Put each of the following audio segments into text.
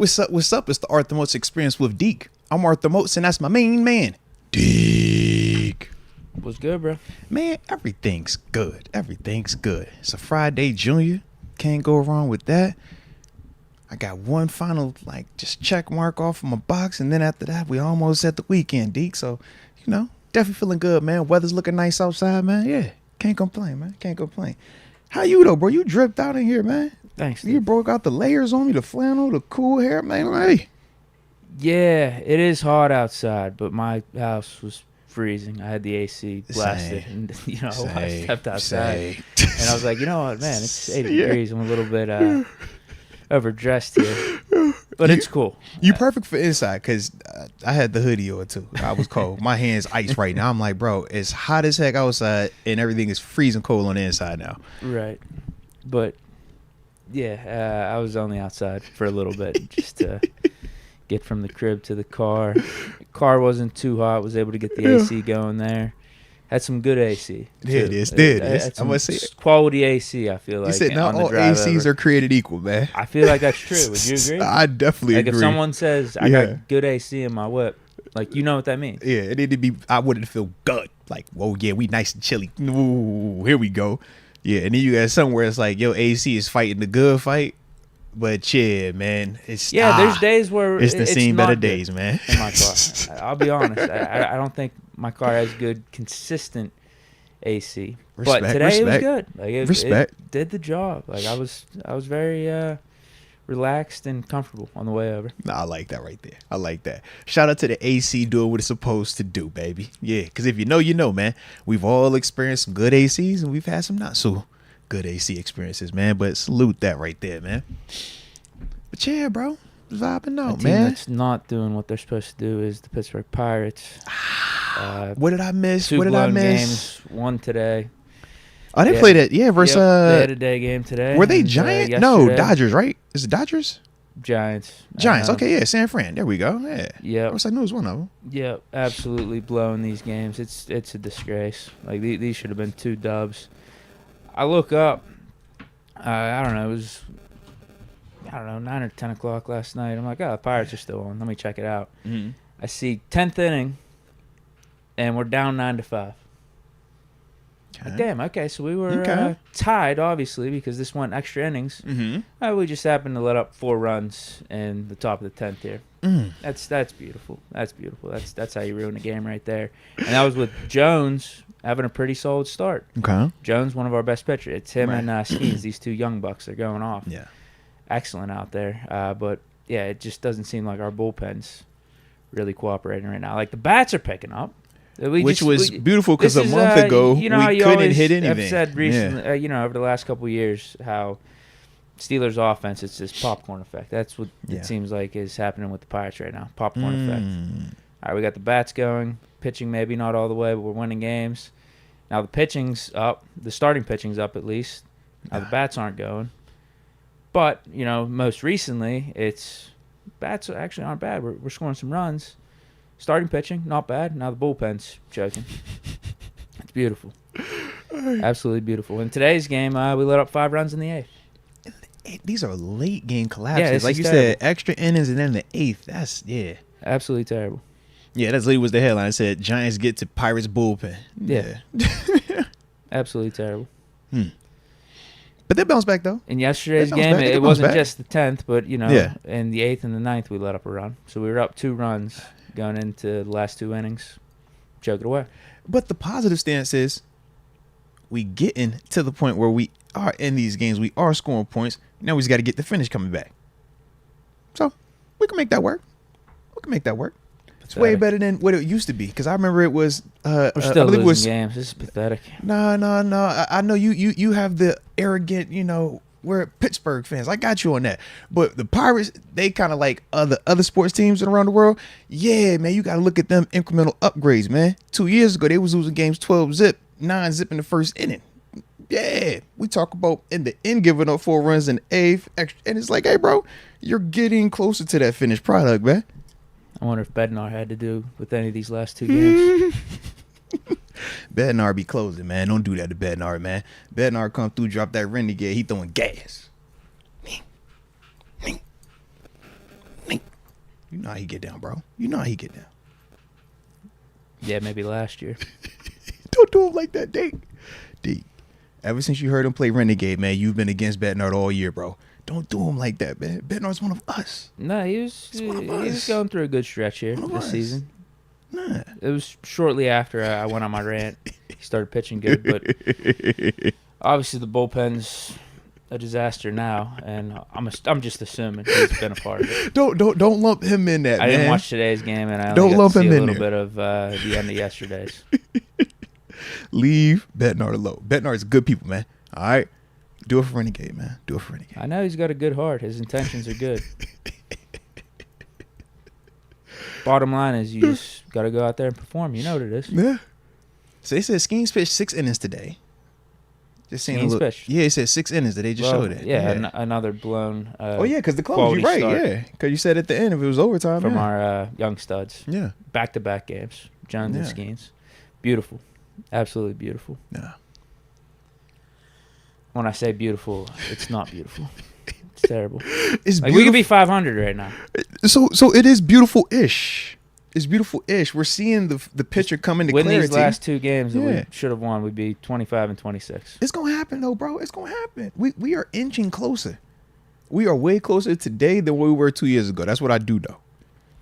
What's up? What's up? It's the Arthur Moats Experience with Deke. I'm Arthur Moats, and that's my main man, Deke. What's good, bro? Man, everything's good. Everything's good. It's a Friday, Junior. Can't go wrong with that. I got one final, just check mark off of my box, and then after that, we almost at the weekend, Deke. So, definitely feeling good, man. Weather's looking nice outside, man. Yeah, can't complain, man. Can't complain. How you, though, bro? You dripped out in here, man. Thanks, You broke out the layers on me, the flannel, the cool hair, man. Hey. Yeah, it is hot outside, but my house was freezing. I had the AC blasted, and I stepped outside, and I was like, you know what, man, it's 80 degrees. I'm a little bit overdressed here, but it's cool. You perfect for inside because I had the hoodie on too. I was cold. My hands ice right now. I'm like, bro, it's hot as heck outside, and everything is freezing cold on the inside now. Right, but yeah, I was only outside for a little bit just to get from the crib to the car. The car wasn't too hot. Was able to get the AC going there. Had some good AC. There it is. I'm gonna say quality AC. I feel like you said not all ACs are created equal, man. I feel like that's true. Would you agree? I definitely agree. Like if someone says I got good AC in my whip, like you know what that means. Yeah, it needed to be. I wanted to feel good. Like, whoa, yeah, we nice and chilly. Ooh, here we go. Yeah, and then you got somewhere it's like, yo, AC is fighting the good fight. But yeah, man, it's there's days where it's the seen better days, man. In my car, I'll be honest. I don't think my car has good consistent AC. But today it was good. Like it did the job. Like I was very relaxed and comfortable on the way over. Nah, I like that right there. I like that. Shout out to the AC doing what it's supposed to do, baby. Yeah, because if you know, man. We've all experienced some good ACs and we've had some not so good AC experiences, man. But salute that right there, man. But yeah, bro, vibing out, man. That's not doing what they're supposed to do is the Pittsburgh Pirates. What did I miss? Two blown games, one today. Oh, they played it, versus. They had a day game today. Were they Giants? No, Dodgers, right? Is it Dodgers? Giants. Okay, yeah, San Fran. There we go. Yeah. I was like, no, it was one of them. Yeah, absolutely blowing these games. It's a disgrace. Like these should have been 2 dubs. I look up. I don't know. It was 9 or 10 o'clock last night. I'm like, oh, the Pirates are still on. Let me check it out. Mm-hmm. I see 10th inning, and we're down 9-5. Okay. Like, damn. Okay, so we were tied, obviously, because this went extra innings. Mm-hmm. We just happened to let up 4 runs in the top of the 10th here. Mm. That's beautiful. That's beautiful. That's how you ruin a game right there. And that was with Jones having a pretty solid start. Okay. Jones, one of our best pitchers. It's him and Skeens, these 2 young bucks. They're going off. Yeah. Excellent out there. But, yeah, it just doesn't seem like our bullpen's really cooperating right now. Like, the bats are picking up. Which was beautiful because a month ago we couldn't hit anything. I've said recently, over the last couple of years, how Steelers offense, it's this popcorn effect. That's what it seems like is happening with the Pirates right now. Popcorn effect. All right, we got the bats going. Pitching maybe not all the way, but we're winning games. Now the pitching's up. The starting pitching's up at least. Now the bats aren't going. But, most recently, bats actually aren't bad. We're scoring some runs. Starting pitching, not bad. Now the bullpen's choking. It's beautiful. Absolutely beautiful. In today's game, we let up 5 runs in the 8th. These are late game collapses. Yeah, like you said, extra innings and then the 8th. That's, absolutely terrible. Yeah, that's literally was the headline. It said, Giants get to Pirates bullpen. Yeah. Absolutely terrible. But they bounced back, though. In yesterday's game, it wasn't just the 10th, but, in the 8th and the 9th, we let up a run. So we were up 2 runs going into the last 2 innings. Choke it away. But the positive stance is we getting to the point where we are in these games. We are scoring points. Now we just got to get the finish coming back. So we can make that work. It's way better than what it used to be. Because I remember it was. We're still losing games. This is pathetic. No. I know you have the arrogant, we're Pittsburgh fans. I got you on that. But the Pirates, they kind of like other sports teams around the world. Yeah, man, you got to look at them incremental upgrades, man. 2 years ago, they was losing games 12-zip, 9-zip in the first inning. Yeah, we talk about in the end giving up 4 runs in the 8th. And it's like, hey, bro, you're getting closer to that finished product, man. I wonder if Bednar had to do with any of these last 2 games. Bednar be closing, man. Don't do that to Bednar, man. Bednar come through, drop that renegade. He throwing gas. You know how he get down, bro. You know how he get down. Yeah, maybe last year. Don't do him like that, Deke. Deke. Ever since you heard him play Renegade, man, you've been against Bednard all year, bro. Don't do him like that, man. Bednard's one of us. No, he was going through a good stretch here this season. Nah. It was shortly after I went on my rant. He started pitching good, but obviously the bullpen's a disaster now, and I'm just assuming he's been a part of it. Don't lump him in that. I man. didn't watch today's game, and I Don't only got lump to see him a in little there. bit of the end of yesterday's. Leave Bednard alone. Bednard's good people, man. All right, do it for Renegade, man. Do it for Renegade. I know he's got a good heart. His intentions are good. Bottom line is you just got to go out there and perform. You know what it is. Yeah. So they said Skeens pitched 6 innings today. Just seeing a Skeens little. pitched? Yeah, it said 6 innings. They just showed it. Yeah, another blown. Oh yeah, because the close. quality You're right. start Yeah, because you said at the end if it was overtime. from yeah. our young studs. Yeah. Back-to-back games. Jones and Yeah. Skeens. Beautiful. Absolutely beautiful. Yeah. When I say beautiful, it's not beautiful. It's terrible. It's Like we could be 500 right now. So it is beautiful-ish. It's beautiful-ish. We're seeing the picture come into Win clarity. these last 2 games that Yeah. we should have won, we'd be 25 and 26. It's gonna happen though, bro. It's gonna happen. We are inching closer. We are way closer today than we were 2 years ago. That's what I do know.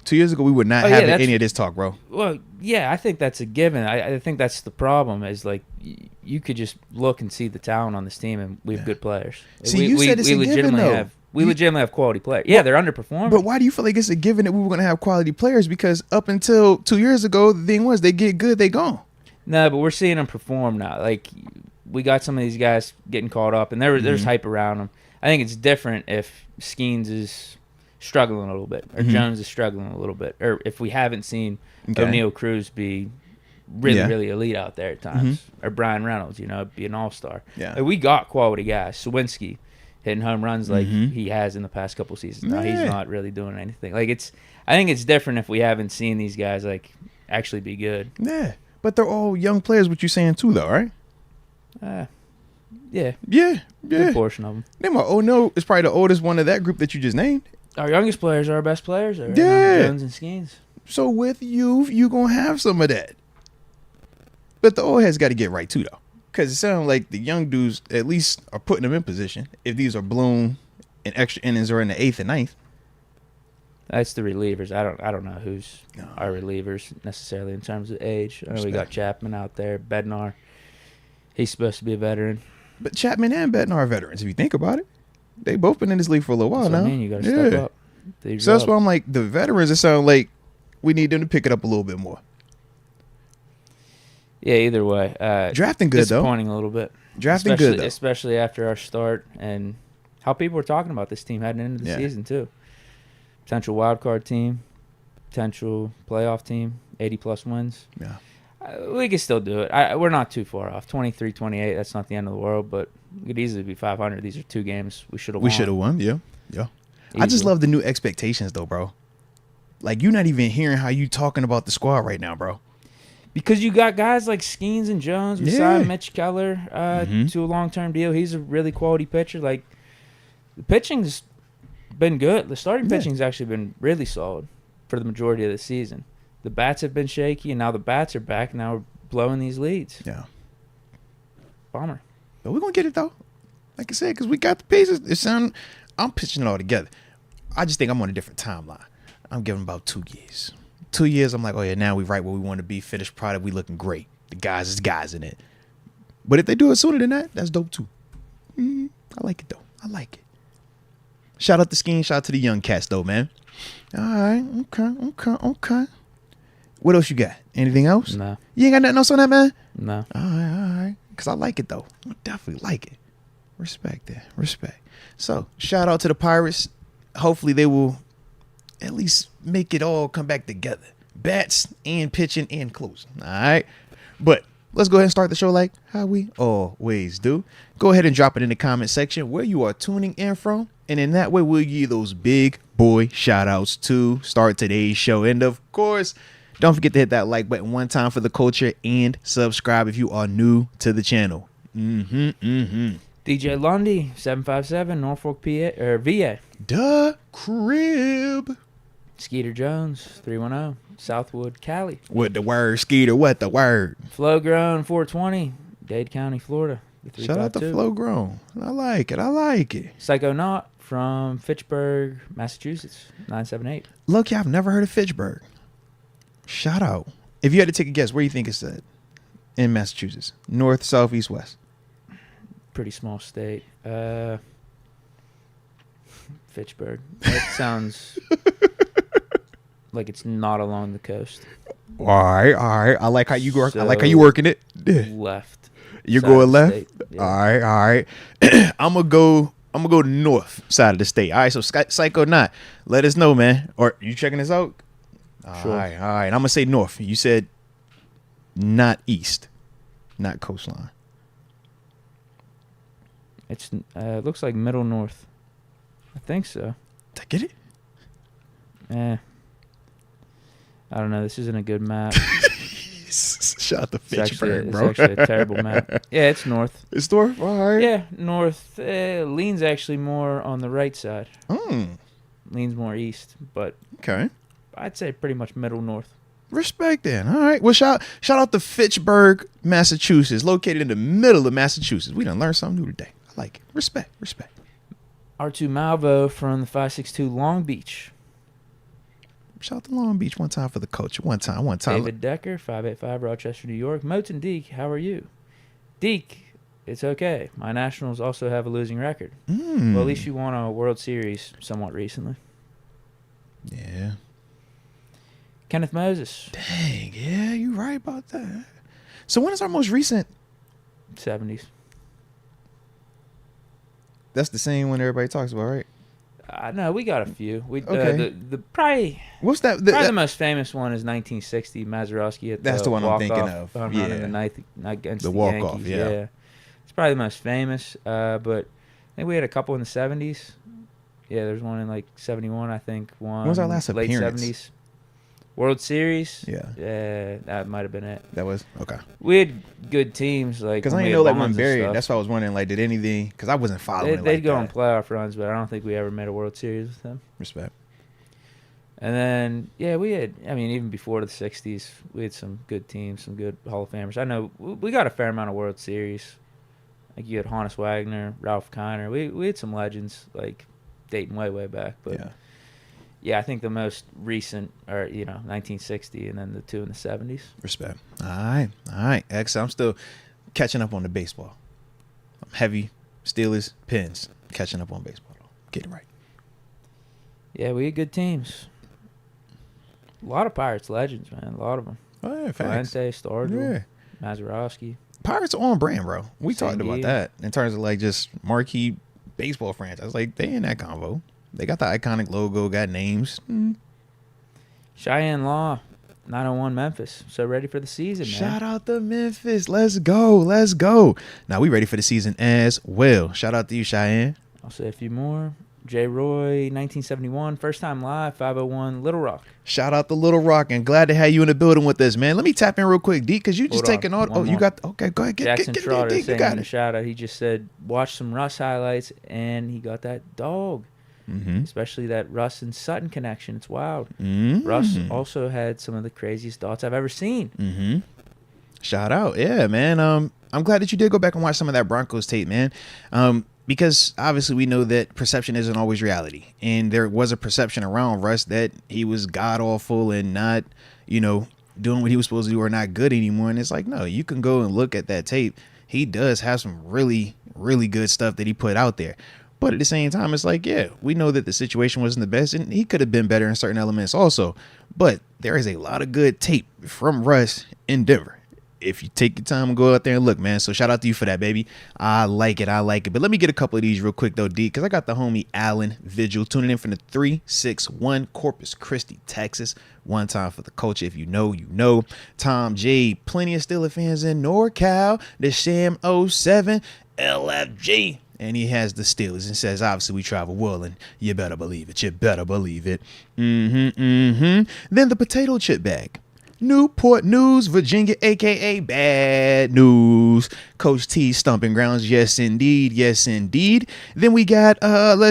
2 years ago, we were not having any of this talk, bro. Well, yeah, I think that's a given. I think that's the problem is like you could just look and see the talent on this team, and we have good players. See, you said it's a given, though. We legitimately have quality players. Yeah, they're underperforming. But why do you feel like it's a given that we were going to have quality players? Because up until 2 years ago, the thing was they get good, they gone. No, but we're seeing them perform now. Like we got some of these guys getting caught up, and there's hype around them. I think it's different if Skeens is struggling a little bit, or Jones is struggling a little bit, or if we haven't seen O'Neal Cruz be really elite out there at times, or Brian Reynolds, be an all-star. Yeah. Like, we got quality guys. Sawinski hitting home runs like he has in the past couple seasons. Now he's not really doing anything. Like I think it's different if we haven't seen these guys like actually be good. Yeah, but they're all young players. What you saying too, though, right? Yeah. Good portion of them. Name no, it's probably the oldest one of that group that you just named. Our youngest players are our best players. Jones and Skeens. So with you gonna have some of that. But the old heads got to get right too, though, because it sounds like the young dudes at least are putting them in position. If these are blown and extra innings are in the 8th and 9th. That's the relievers. I don't know who's our relievers necessarily in terms of age. I know we got Chapman out there, Bednar. He's supposed to be a veteran. But Chapman and Bednar are veterans, if you think about it. They both been in this league for a little while That's now. what I mean, you got to step up. So that's why I'm like, the veterans, it sounds like we need them to pick it up a little bit more. Yeah, either way. Drafting good, though. Disappointing a little bit. Drafting good, though. Especially after our start and how people were talking about this team heading into the season, too. Potential wild card team, potential playoff team, 80-plus wins. Yeah. We could still do it. We're not too far off. 23, 28, that's not the end of the world, but we could easily be 500. These are 2 games we should have won. We should have won, yeah. Easily. I just love the new expectations, though, bro. Like, you're not even hearing how you talking about the squad right now, bro. Because you got guys like Skeens and Jones. We signed Mitch Keller to a long-term deal. He's a really quality pitcher. Like, the pitching's been good. The starting pitching's actually been really solid for the majority of the season. The bats have been shaky, and now the bats are back. Now we're blowing these leads. Yeah. Bummer. But we're going to get it, though. Like I said, because we got the pieces. I'm pitching it all together. I just think I'm on a different timeline. I'm giving about 2 years. 2 years, I'm like, oh, yeah, now we right where we want to be. Finished product, we looking great. The guys is guys in it. But if they do it sooner than that, that's dope, too. I like it, though. I like it. Shout out to Skeen. Shout out to the young cats, though, man. All right. Okay. What else you got? Anything else? No. You ain't got nothing else on that, man? No. All right. Because I like it, though. I definitely like it. Respect that. Respect. So, shout out to the Pirates. Hopefully, they will at least make it all come back together. Bats and pitching and closing. All right. But let's go ahead and start the show like how we always do. Go ahead and drop it in the comment section where you are tuning in from. And in that way, we'll give you those big boy shout outs to start today's show. And of course, don't forget to hit that like button one time for the culture and subscribe if you are new to the channel. DJ Lundy, 757, Norfolk, PA, or VA. The crib. Skeeter Jones, 310, Southwood, Cali. What the word, Skeeter? What the word? Flow Grown, 420, Dade County, Florida. Shout out to Flow Grown. I like it. Psycho Knot from Fitchburg, Massachusetts, 978. Look, I've never heard of Fitchburg. Shout out. If you had to take a guess, where do you think it's at in Massachusetts? North, south, east, west? Pretty small state. Fitchburg. That sounds like it's not along the coast. All right. I like how you work. I like how you working it. Left. You're going left. Yeah. All right. I'm gonna go north side of the state. All right. So Psycho Knot, let us know, man. Or you checking this out? Sure. All right. I'm gonna say north. You said not east, not coastline. It's looks like middle north. I think so. Did I get it? I don't know. This isn't a good map. Shout out to Fitchburg, bro. It's actually a terrible map. Yeah, it's north. It's north? All right. Yeah, north. Leans actually more on the right side. Leans more east, but okay. I'd say pretty much middle north. Respect then. All right. Well, shout out to Fitchburg, Massachusetts, located in the middle of Massachusetts. We done learned something new today. I like it. Respect. R2 Malvo from the 562 Long Beach. Shout out to Long Beach one time for the coach. One time. David Decker, 585 Rochester, New York. Moats and Deke, how are you? Deke, it's okay. My Nationals also have a losing record. Well, at least you won a World Series somewhat recently. Yeah. Kenneth Moses. Dang, yeah, you're right about that. So when is our most recent? 70s. That's the same one everybody talks about, right? No, we got a few. Okay. Probably what's that? The most famous one is 1960 Mazeroski at that's the one I'm thinking of. Home run in the ninth against the walk-off, Yankees. yeah. It's probably the most famous. But I think we had a couple in the 70s. Yeah, there's one in like 71, I think. One. When was our last late appearance? 70s. World Series. Yeah. That might have been it. That was okay. We had good teams, like because I didn't know like when buried. That's why I was wondering like did anything because I wasn't following. They'd go on playoff runs, but I don't think we ever made a World Series with them. Respect. And then we had. I mean, even before the '60s, we had some good teams, some good Hall of Famers. I know we got a fair amount of World Series. Like you had Honus Wagner, Ralph Kiner. We had some legends like dating way back, but. Yeah. Yeah, I think the most recent are, 1960 and then the two in the 70s. Respect. All right. Excellent. I'm still catching up on the baseball. I'm heavy. Steelers, Pins. Catching up on baseball, though. Get it right. Yeah, we had good teams. A lot of Pirates legends, man. A lot of them. Oh, yeah, facts. Valente, Stargell, Mazeroski. Pirates are on brand, bro. We talked about Sandy. that in terms of, like, just marquee baseball franchise. Like, they in that convo. They got the iconic logo, got names. Cheyenne Law, 901 Memphis. So ready for the season, man. Shout out to Memphis. Let's go. Now we ready for the season as well. Shout out to you, Cheyenne. I'll say a few more. J. Roy, 1971, first time live, 501 Little Rock. Shout out to Little Rock and glad to have you in the building with us, man. Let me tap in real quick, Deke, because you just taking all. Oh, you got. Okay, go ahead. Jackson get Trotter Deke, saying in the shout out, he just said, watch some Russ highlights, and he got that dog. Especially that Russ and Sutton connection. It's wild. Russ also had some of the craziest thoughts I've ever seen. Shout out. Yeah, man. I'm glad that you did go back and watch some of that Broncos tape, man. Because obviously we know that perception isn't always reality. And there was a perception around Russ that he was god-awful and not, doing what he was supposed to do or not good anymore. And it's like, no, you can go and look at that tape. He does have some really, really good stuff that he put out there. But at the same time, it's like, yeah, we know that the situation wasn't the best, and he could have been better in certain elements also. But there is a lot of good tape from Russ in Denver. If you take your time and go out there and look, man. So shout out to you for that, baby. I like it. But let me get a couple of these real quick, though, D, because I got the homie Alan Vigil tuning in from the 361 Corpus Christi, Texas. One time for the culture. If you know, you know. Tom J. Plenty of Steelers fans in NorCal. The Sham 07 LFG. And he has the Steelers and says, obviously, we travel well, and you better believe it. Then the potato chip bag. Newport News, Virginia, a.k.a. Bad News. Coach T Stomping Grounds. Yes, indeed. Then we got, Maino.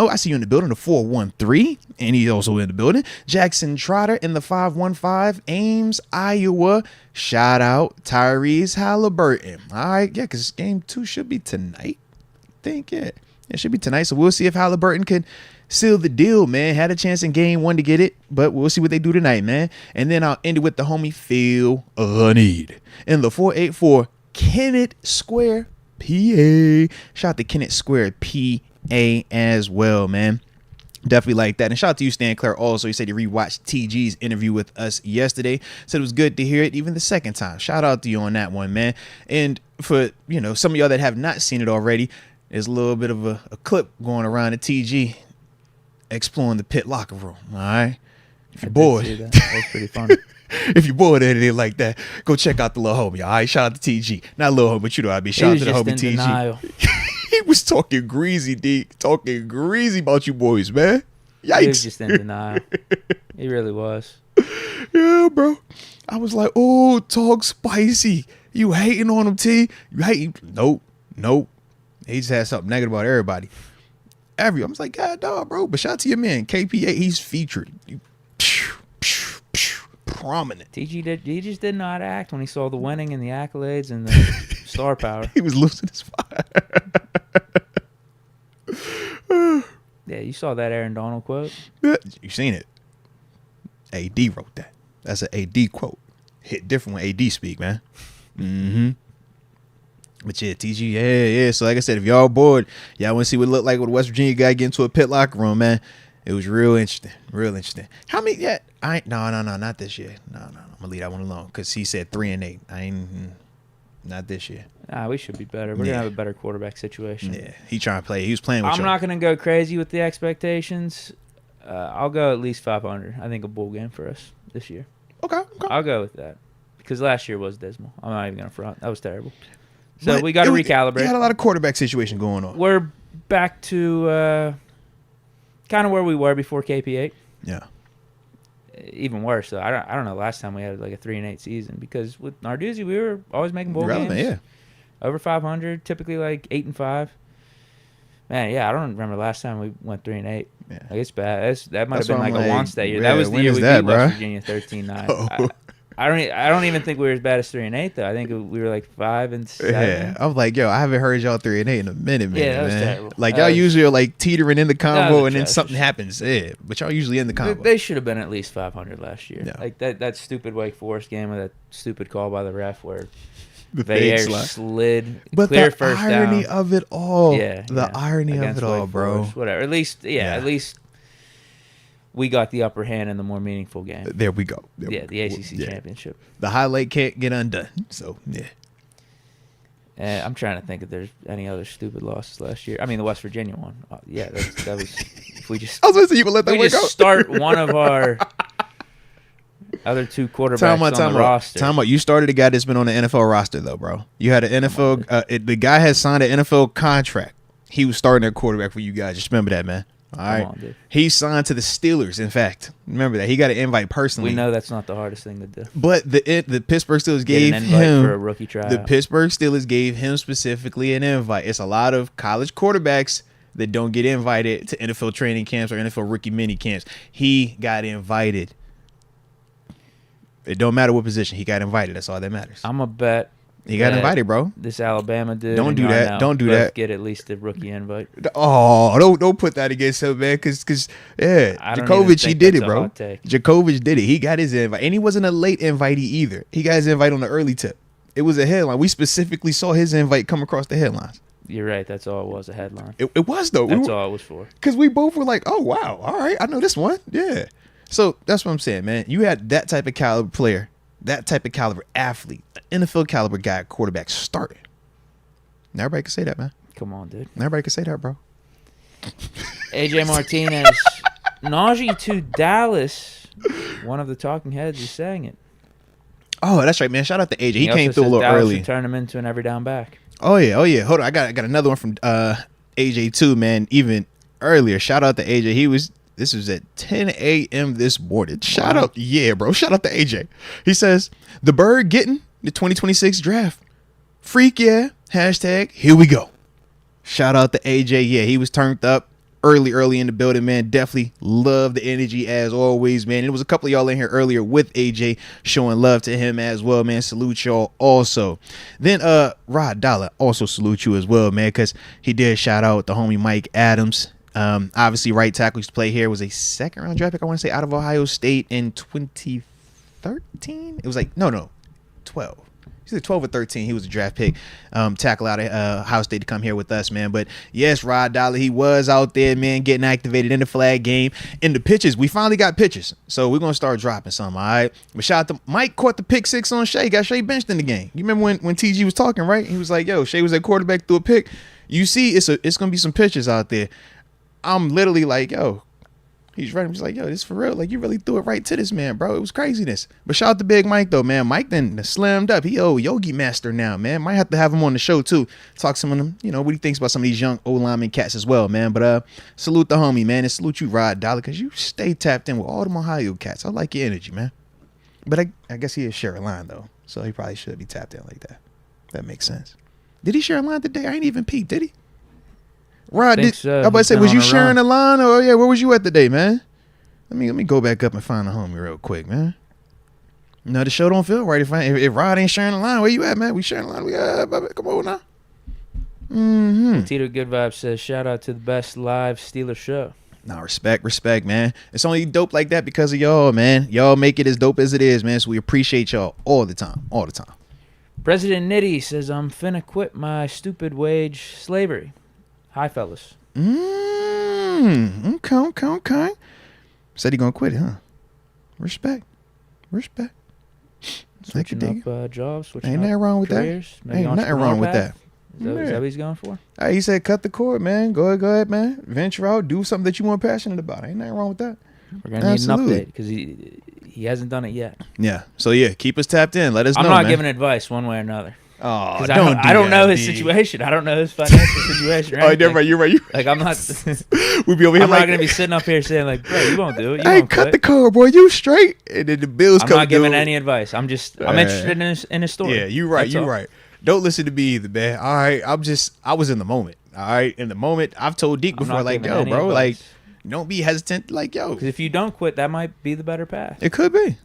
I see you in the building, the 413. And he's also in the building. Jackson Trotter in the 515, Ames, Iowa. Shout out Tyrese Halliburton. All right, yeah, because game 2 should be tonight. I think, yeah. It should be tonight. So we'll see if Halliburton can seal the deal, man. Had a chance in game 1 to get it, but we'll see what they do tonight, man. And then I'll end it with the homie Phil Need in the 484 Kennett Square, PA. Shout out to Kennett Square, PA as well, man. Definitely like that. And shout out to you, Stan Claire. Also, he said he rewatched TG's interview with us yesterday. Said it was good to hear it even the second time. Shout out to you on that one, man. And for, some of y'all that have not seen it already, there's a little bit of a clip going around at TG exploring the Pitt locker room. All right. If you're bored, that was pretty funny. If you're bored of anything like that, go check out the little homie. All right. Shout out to TG. Not little homie, but you know what I mean. Shout out to the homie TG. Denial. He was talking greasy, Deke. Talking greasy about you boys, man. Yikes. He was just in denial. He really was. Yeah, bro. I was like, oh, talk spicy. You hating on him, T? You hating? Nope. He just had something negative about everybody. I was like, God, dog, bro. But shout out to your man, KPA. He's featured. Prominent. TG he just didn't know how to act when he saw the winning and the accolades and the star power. He was losing his fire. Yeah, you saw that Aaron Donald quote? Yeah, you seen it. AD wrote that. That's an AD quote. Hit different when AD speak, man. Mm-hmm. But yeah, TG, yeah. So like I said, if y'all bored, y'all want to see what it looked like with West Virginia guy getting into a Pitt locker room, man. It was real interesting. How many? Yeah, no, not this year. No. I'm gonna leave that one alone because he said 3-8. Not this year. Nah, we should be better. We're gonna have a better quarterback situation. Yeah, he trying to play. He was playing with. I'm not gonna go crazy with the expectations. I'll go at least 500. I think a bowl game for us this year. Okay. I'll go with that because last year was dismal. I'm not even gonna front. That was terrible. So we got to recalibrate. We had a lot of quarterback situation going on. We're back to kind of where we were before KP8. Yeah. Even worse, though. I don't know. Last time we had like a 3-8 season because with Narduzzi, we were always making bowl games. Yeah. Over 500, typically like 8-5. Man, yeah, I don't remember last time we went 3-8. Yeah. Like it's bad. That might have been like a once that year. Yeah, that was the year we beat West Virginia 13-9. Oh. I don't even think we were as bad as 3-8 though. I think we were like 5-7. Yeah, I was like, yo, I haven't heard y'all 3-8 in a minute, man. Yeah, that was terrible. Like y'all usually are like teetering in the combo, and then something happens. Yeah, but y'all usually in the combo. They should have been at least 500 last year. Yeah. Like that stupid Wake Forest game with that stupid call by the ref where Veyer slid. But clear the first irony down. of it all. Yeah, the irony of it all, bro. Forest, whatever. At least we got the upper hand in the more meaningful game. There we go. The ACC championship. The highlight can't get undone. So, yeah. I'm trying to think if there's any other stupid losses last year. I mean, the West Virginia one. That was. If we just. I was going to say you can let that one go. Start one of our other two quarterbacks on the roster. Time out. You started a guy that's been on the NFL roster though, bro. You had an NFL. The guy has signed an NFL contract. He was starting their quarterback for you guys. Just remember that, man. All right. He signed to the Steelers, in fact. Remember that. He got an invite personally. We know that's not the hardest thing to do. But the Pittsburgh Steelers gave an invite him for a rookie tryout. The Pittsburgh Steelers gave him specifically an invite. It's a lot of college quarterbacks that don't get invited to NFL training camps or NFL rookie mini camps. He got invited. It don't matter what position. He got invited. That's all that matters. I'm a bet. He got invited, bro. This Alabama dude. Don't do that. Don't do that. Get at least a rookie invite. Oh, don't put that against him, man. Because Djokovic, he did it, bro. Djokovic did it. He got his invite, and he wasn't a late invitee either. He got his invite on the early tip. It was a headline. We specifically saw his invite come across the headlines. You're right. That's all it was, a headline. It was though. That's all it was for. Because we both were like, oh wow, all right, I know this one. Yeah. So that's what I'm saying, man. You had that type of caliber player. That type of caliber athlete, an NFL caliber guy, quarterback starting. Now everybody can say that, man. Come on, dude. Now everybody can say that, bro. AJ Martinez, Najee to Dallas. One of the talking heads is saying it. Oh, that's right, man. Shout out to AJ. He came through a little Dallas early. Should turn him into an every down back. Oh yeah. Hold on, I got another one from AJ too, man. Even earlier. Shout out to AJ. This was at 10 a.m. this morning. Shout out. Yeah, bro. Shout out to AJ. He says, the bird getting the 2026 draft. Freak, yeah. Hashtag, here we go. Shout out to AJ. Yeah, he was turned up. early in the building, man. Definitely love the energy as always, man. And there was a couple of y'all in here earlier with AJ showing love to him as well, man. Salute y'all also. Then Rod Dollar also salute you as well, man, because he did shout out the homie Mike Adams. Obviously right tackle used to play here, was a second round draft pick, I want to say, out of Ohio State in 2013. It was like 12. He's like 12 or 13. He was a draft pick, tackle out of Ohio State to come here with us, man. But yes, Rod Dollar, he was out there, man, getting activated in the flag game. In the pitches, we finally got pitches, so we're gonna start dropping some. All right. But shout out to Mike, caught the pick 6 on Shea. Got Shea benched in the game. You remember when TG was talking, right? He was like, "Yo, Shea was at quarterback, threw a pick." You see, it's gonna be some pitches out there. I'm literally like, "Yo." He's running. He's like, "Yo, this for real. Like, you really threw it right to this man, bro. It was craziness." But shout out to Big Mike, though, man. Mike then slammed up. He Yogi Master now, man. Might have to have him on the show, too. Talk to some of them, what he thinks about some of these young O-lineman cats as well, man. But salute the homie, man. And salute you, Rod Dollar, because you stay tapped in with all them Ohio cats. I like your energy, man. But I guess he is share a line, though. So he probably should be tapped in like that. That makes sense. Did he share a line today? I ain't even peeped, did he? Rod, I about to say, was you sharing a line? Or yeah, where was you at today, man? Let me go back up and find the homie real quick, man. No, the show don't feel right if Rod ain't sharing a line. Where you at, man? We sharing a line. Come on now. Tito Good Vibes says, shout out to the best live Steelers show. Nah, respect, man. It's only dope like that because of y'all, man. Y'all make it as dope as it is, man. So we appreciate y'all all the time. President Nitty says, I'm finna quit my stupid wage slavery. Hi, fellas. Okay. Said he gonna quit it, huh? Respect. Switching up jobs, switching ain't nothing wrong with careers, that. Ain't nothing wrong with that. Is that what he's going for? Hey, he said cut the cord, man. Go ahead, man. Venture out, do something that you more passionate about. Ain't nothing wrong with that. We're gonna need an update because he hasn't done it yet. Yeah. So yeah, keep us tapped in. Let us know. I'm not man. giving advice one way or another. Oh, I don't know his situation. I don't know his financial situation. Oh, you're right. Like, I'm not. We be over here. I'm not gonna be sitting up here saying like, bro, you won't do it. Hey, cut the cord, boy. You straight. And then the bills come. I'm not giving any advice. I'm interested in his story. Yeah, you right. Don't listen to me either, man. All right, I was in the moment. All right, in the moment, I've told Deke before, like, yo, bro, advice. Like, don't be hesitant, like, yo. Because if you don't quit, that might be the better path. It could be.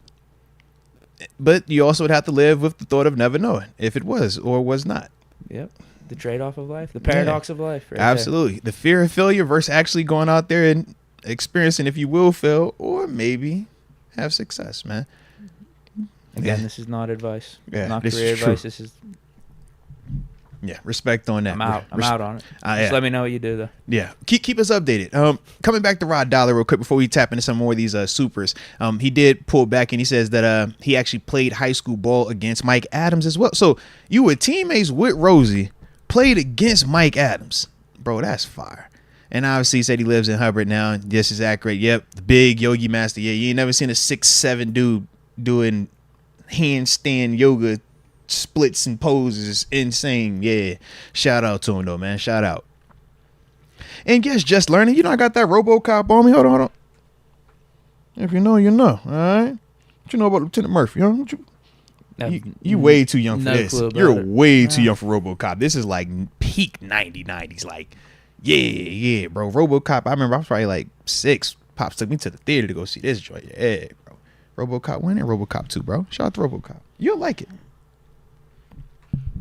But you also would have to live with the thought of never knowing if it was or was not. Yep. The trade-off of life, the paradox of life. Right absolutely. The fear of failure versus actually going out there and experiencing if you will fail or maybe have success, man. Again, this is not advice. Yeah, not career advice. This is... Yeah, respect on that. I'm out on it. Just let me know what you do, though. Yeah, keep us updated. Coming back to Rod Dollar real quick before we tap into some more of these supers. He did pull back and he says that he actually played high school ball against Mike Adams as well. So you were teammates with Rosie, played against Mike Adams, bro. That's fire. And obviously he said he lives in Hubbard now. This is accurate. Yep, the big Yogi Master. Yeah, you ain't never seen a 6'7" dude doing handstand yoga splits and poses. Insane. Yeah, shout out to him though, man. Shout out. And guess just learning, I got that RoboCop on me. Hold on. If you know, you know. All right, what you know about Lieutenant Murphy? You way too young for this. You're way too young for RoboCop. This is like peak 90s. Like, yeah, bro. RoboCop. I remember I was probably like 6. Pops took me to the theater to go see this joint. Yeah, bro. RoboCop 1 and RoboCop 2, bro. Shout out to RoboCop. You'll like it.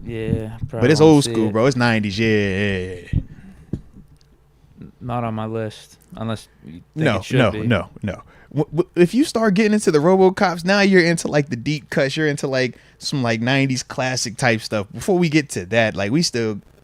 Yeah, but it's old school, bro. It's 90s. Yeah. Not on my list, unless you think it should be. No. If you start getting into the RoboCops, now you're into like the deep cuts. You're into like some like 90s classic type stuff. Before we get to that, like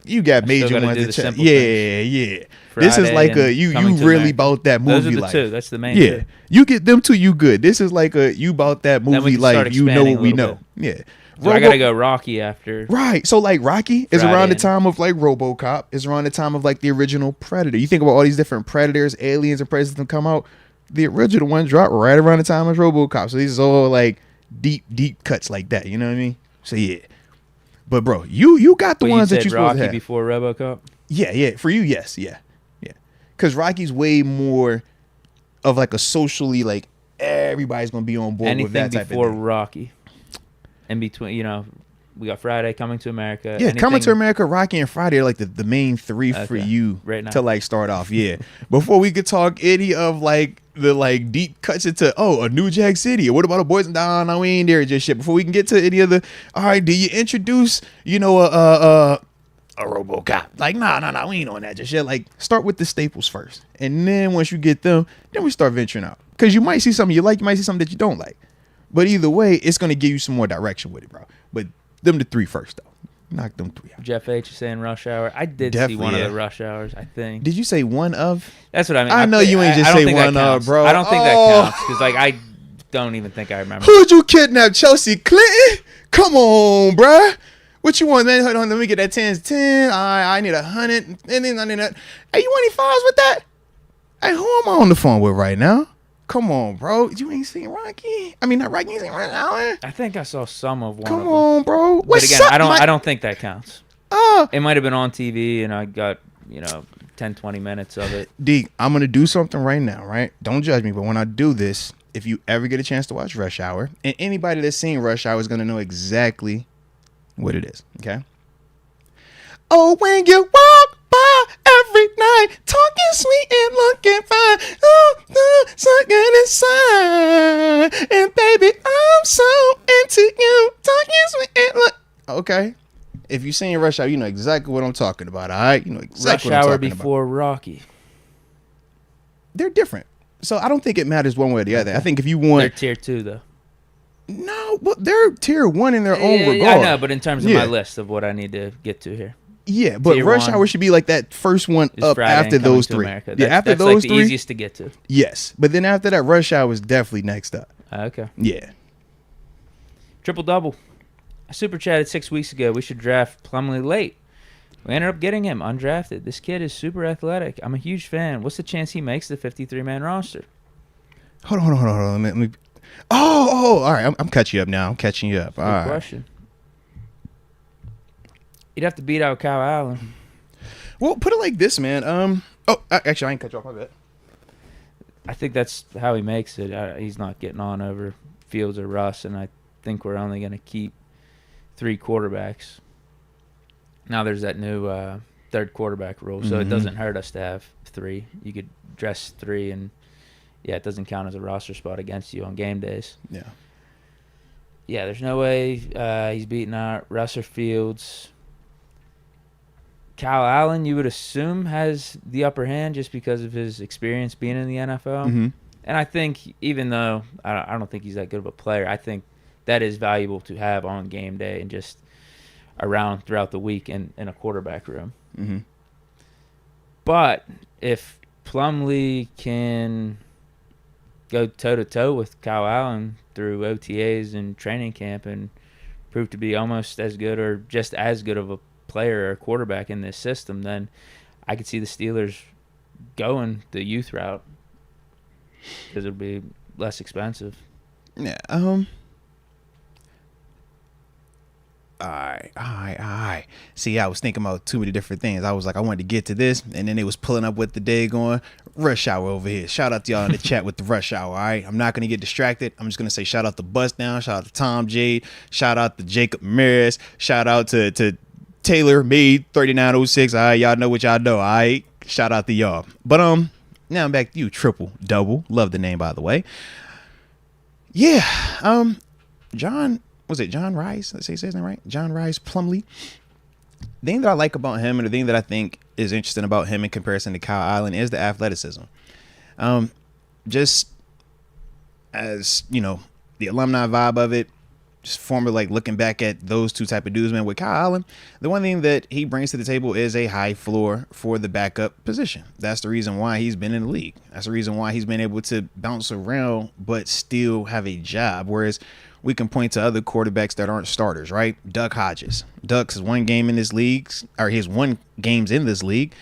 you got major ones to check. Yeah. Friday, this is like you really bought that movie. Those are the like, two. That's the main. Yeah, two. You get them two, you good. This is like you bought that movie like you know what we know. Bit. Yeah. So I gotta go Rocky after. Right. So like Rocky is around the time of like RoboCop. Is around the time of like the original Predator. You think about all these different Predators, aliens, and Predators that come out. The original one dropped right around the time of RoboCop. So these are all like deep cuts like that. You know what I mean? So yeah. But bro, you got the ones that you supposed to have. Rocky before RoboCop. Yeah. For you, yes, yeah. Because Rocky's way more of like a socially like everybody's gonna be on board with that type of thing. Anything before Rocky. In between, We got Friday, Coming to America. Yeah, Coming to America, Rocky, and Friday are like the main three for you right now to like start off. Yeah. Before we could talk any of like the like deep cuts into a New Jack City, or what about a Boys and no, we ain't there just shit. Before we can get to any of the, all right, do you introduce a RoboCop? Like nah, we ain't on that just shit. Like start with the staples first, and then once you get them, then we start venturing out, because you might see something you like, you might see something that you don't like, but either way, it's gonna give you some more direction with it, bro. But them the three first though. Knock them three out. Jeff H is saying Rush Hour. I did see one of the Rush Hours, I think. Did you say one of? That's what I mean. I know you ain't just say one of, bro. I don't think that counts, because like I don't even think I remember. Who'd you kidnap? Chelsea Clinton? Come on, bruh. What you want, man? Hold on, let me get that 10-10. I need 100. And then I need that. Hey, you want any fives with that? Hey, who am I on the phone with right now? Come on, bro. You ain't seen Rocky? I mean, not Rocky. You ain't seen Rocky Allen? I think I saw some of one. Come on, bro. But again, I don't think that counts. Uh, It might have been on TV, and I got 10, 20 minutes of it. Deke, I'm gonna do something right now, right? Don't judge me, but when I do this, if you ever get a chance to watch Rush Hour, and anybody that's seen Rush Hour is gonna know exactly what it is. Okay. Oh, when you walk by every night, talking sweet and looking fine, oh, sucking inside, and baby, I'm so into you, talking sweet and okay. If you seen Rush Hour, you know exactly what I'm talking about. All right, you know exactly Rush what I'm Hour talking before Rocky. They're different, so I don't think it matters one way or the other. I think if you want, They're tier 2 though. no, but they're tier 1 in their own regard. I know, but in terms of my list of what I need to get to here. Yeah, but Tier Rush 1 Hour should be like that first one up Friday after and Coming those to three. America. Yeah, after that's those like three, the easiest to get to. yes. But then after that, Rush Hour is definitely next up. Okay. Yeah. Triple double. I super chatted 6 weeks ago. We should draft Plumlee late. We ended up getting him undrafted. This kid is super athletic. I'm a huge fan. What's the chance he makes the 53-man roster? Hold on. Let me. Oh, all right. I'm catching you up now. I'm catching you up. All Good right. question. You'd have to beat out Kyle Allen. Well, put it like this, man. Actually, I ain't cut you off. My bad. I think that's how he makes it. He's not getting on over Fields or Russ, and I think we're only going to keep 3 quarterbacks. Now there's that new third quarterback rule, so it doesn't hurt us to have 3. You could dress 3, and it doesn't count as a roster spot against you on game days. Yeah. Yeah, there's no way he's beating out Russ or Fields. Kyle Allen, you would assume, has the upper hand just because of his experience being in the NFL. Mm-hmm. And I think, even though I don't think he's that good of a player, I think that is valuable to have on game day and just around throughout the week in a quarterback room. Mm-hmm. But if Plumlee can go toe-to-toe with Kyle Allen through OTAs and training camp and prove to be almost as good or just as good of a player or quarterback in this system, then I could see the Steelers going the youth route because it'll be less expensive. Yeah. All right. See, I was thinking about too many different things. I was like, I wanted to get to this, and then it was pulling up with the day going Rush Hour over here. Shout out to y'all in the chat with the Rush Hour. All right, I'm not gonna get distracted. I'm just gonna say shout out to Bust Down, shout out to Tom Jade, shout out to Jacob Maris, shout out to Taylor Made 3906. All right, y'all know what y'all know. All right, shout out to y'all. But now I'm back to you. Triple double. Love the name, by the way. Yeah. John. Was it John Rice? Let's say his name right. John Rice Plumlee. The thing that I like about him, and the thing that I think is interesting about him in comparison to Kyle Allen, is the athleticism. Just as the alumni vibe of it, just former looking back at those two type of dudes, man. With Kyle Allen, the one thing that he brings to the table is a high floor for the backup position. That's the reason why he's been in the league. That's the reason why he's been able to bounce around but still have a job. Whereas we can point to other quarterbacks that aren't starters, right? Duck Hodges. Duck's has one game in this league, or he has won games in this league,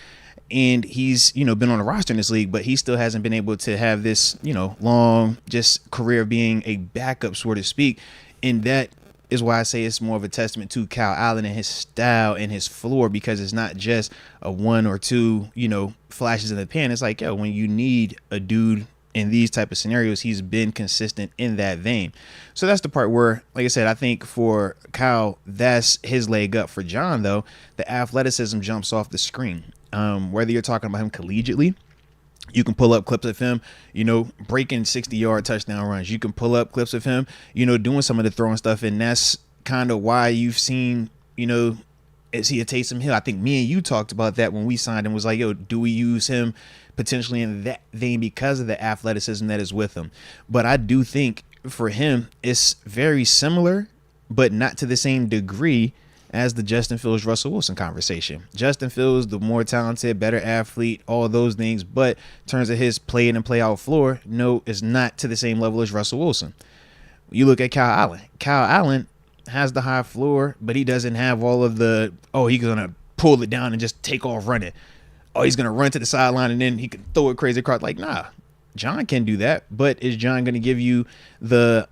and he's been on a roster in this league, but he still hasn't been able to have this long just career of being a backup, so to speak. And that is why I say it's more of a testament to Kyle Allen and his style and his floor, because it's not just a 1 or 2 flashes in the pan. It's like, when you need a dude in these type of scenarios, he's been consistent in that vein. So that's the part where, like I said, I think for Kyle, that's his leg up. For John, though, the athleticism jumps off the screen. Whether you're talking about him collegiately, you can pull up clips of him, breaking 60-yard touchdown runs. You can pull up clips of him, doing some of the throwing stuff. And that's kind of why you've seen, is he a Taysom Hill? I think me and you talked about that when we signed him, was like, yo, do we use him potentially in that vein because of the athleticism that is with him? But I do think for him, it's very similar, but not to the same degree as the Justin Fields, Russell Wilson conversation. Justin Fields, the more talented, better athlete, all those things. But in terms of his play in and play out floor, no, it's not to the same level as Russell Wilson. You look at Kyle Allen. Kyle Allen has the high floor, but he doesn't have all of the, he's going to pull it down and just take off running. He's going to run to the sideline and then he can throw it crazy across. Like, nah, John can do that. But is John going to give you the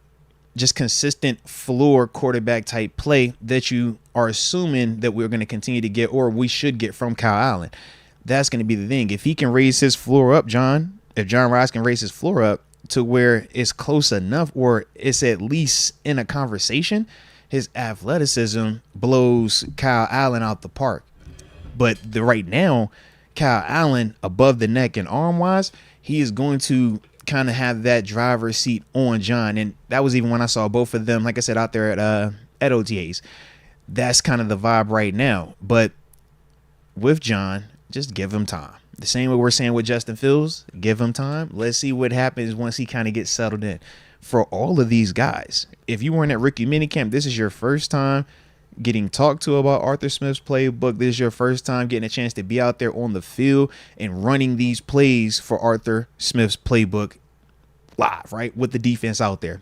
just consistent floor quarterback type play that you are assuming that we're going to continue to get, or we should get from Kyle Allen? That's going to be the thing. If he can raise his floor up, if John Ross can raise his floor up to where it's close enough, or it's at least in a conversation, his athleticism blows Kyle Allen out the park. But right now, Kyle Allen, above the neck and arm wise, he is going to kind of have that driver's seat on John. And that was even when I saw both of them, like I said, out there at OTAs. That's kind of the vibe right now. But with John, just give him time. The same way we're saying with Justin Fields, give him time. Let's see what happens once he kind of gets settled in. For all of these guys, if you weren't at rookie minicamp, this is your first time getting talked to about Arthur Smith's playbook. This is your first time getting a chance to be out there on the field and running these plays for Arthur Smith's playbook live, right, with the defense out there.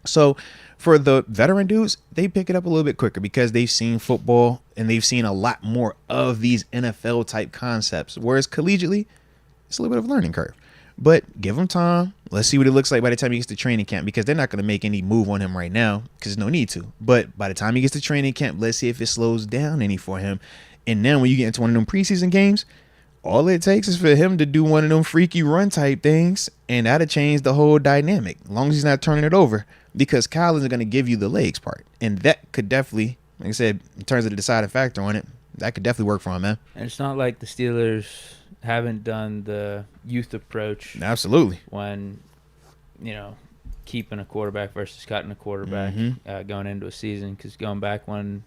So for the veteran dudes, they pick it up a little bit quicker because they've seen football and they've seen a lot more of these NFL type concepts. Whereas collegiately, it's a little bit of a learning curve. But give him time. Let's see what it looks like by the time he gets to training camp, because they're not going to make any move on him right now because there's no need to. But by the time he gets to training camp, let's see if it slows down any for him. And then when you get into one of them preseason games, all it takes is for him to do one of them freaky run type things, and that'll change the whole dynamic, as long as he's not turning it over, because Kyle isn't going to give you the legs part. And that could definitely, like I said, in terms of the deciding factor on it, that could definitely work for him, man. And it's not like the Steelers haven't done the youth approach. Absolutely. When, keeping a quarterback versus cutting a quarterback going into a season. Because going back when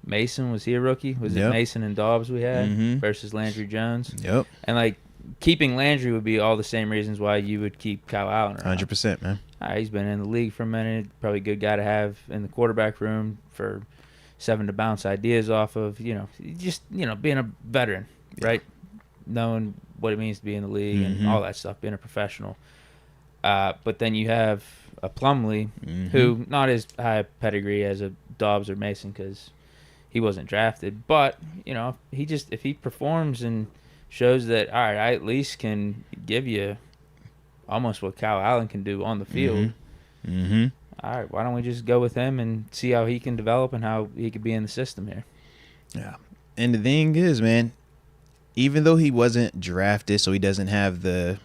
Mason, was he a rookie? Was it Mason and Dobbs we had versus Landry Jones? Yep. And, keeping Landry would be all the same reasons why you would keep Kyle Allen around. 100%, man. He's been in the league for a minute. Probably a good guy to have in the quarterback room for 7 to bounce ideas off of. Being a veteran, right? Knowing what it means to be in the league and all that stuff, being a professional. But then you have a Plumlee, who not as high a pedigree as a Dobbs or Mason because he wasn't drafted. But, if he performs and shows that, all right, I at least can give you almost what Kyle Allen can do on the field. All right, why don't we just go with him and see how he can develop and how he could be in the system here? Yeah. And the thing is, man, even though he wasn't drafted, so he doesn't have the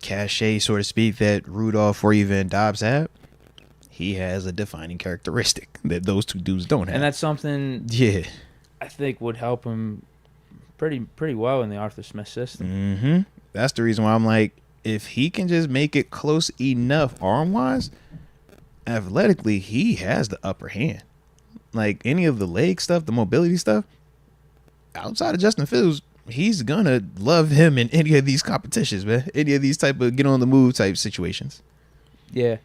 cachet, so to speak, that Rudolph or even Dobbs have, he has a defining characteristic that those two dudes don't have. And that's something I think would help him pretty well in the Arthur Smith system. That's the reason why I'm like, if he can just make it close enough arm-wise, athletically, he has the upper hand. Like any of the leg stuff, the mobility stuff, outside of Justin Fields, he's gonna love him in any of these competitions, man. Any of these type of get on the move type situations. Yeah.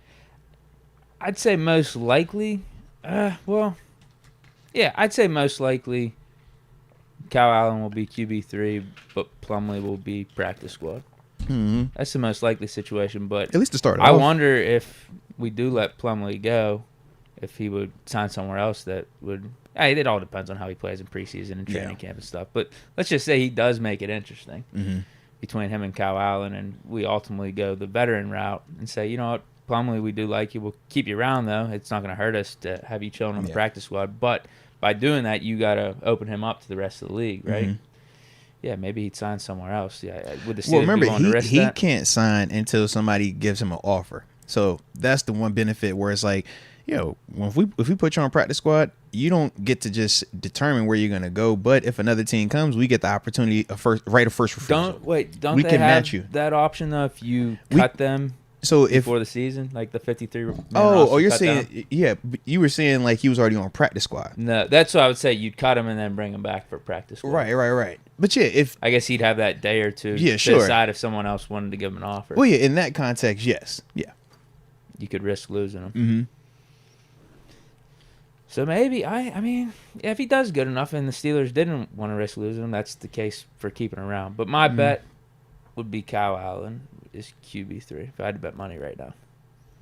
I'd say most likely, I'd say most likely Kyle Allen will be QB3, but Plumlee will be practice squad. That's the most likely situation, but at least to start I off. wonder if we do let Plumlee go, if he would sign somewhere else that would. It all depends on how he plays in preseason and training camp and stuff. But let's just say he does make it interesting between him and Kyle Allen, and we ultimately go the veteran route and say, you know what, Plumlee, we do like you. We'll keep you around, though. It's not going to hurt us to have you chilling on the practice squad. But by doing that, you got to open him up to the rest of the league, right? Yeah, maybe he'd sign somewhere else. Yeah, would the Steelers Well, remember, be willing to risk he that? can't sign until somebody gives him an offer. So that's the one benefit where it's like, if we put you on practice squad, you don't get to just determine where you're gonna go. But if another team comes, we get the opportunity of first refusal. Don't we they can have match you. that option though if you cut them So before the season, like the 53 man oh, roster you're cut saying down? yeah, you were saying like he was already on practice squad. No, that's what I would say. You'd cut him and then bring him back for practice squad. Right. But yeah, if I guess he'd have that day or two Yeah, to sure. decide if someone else wanted to give him an offer. well, yeah, in that context, yes, yeah. You could risk losing him. Mm-hmm. So maybe I mean, if he does good enough and the Steelers didn't want to risk losing him, that's the case for keeping him around. But my bet would be Kyle Allen is QB3 if I had to bet money right now.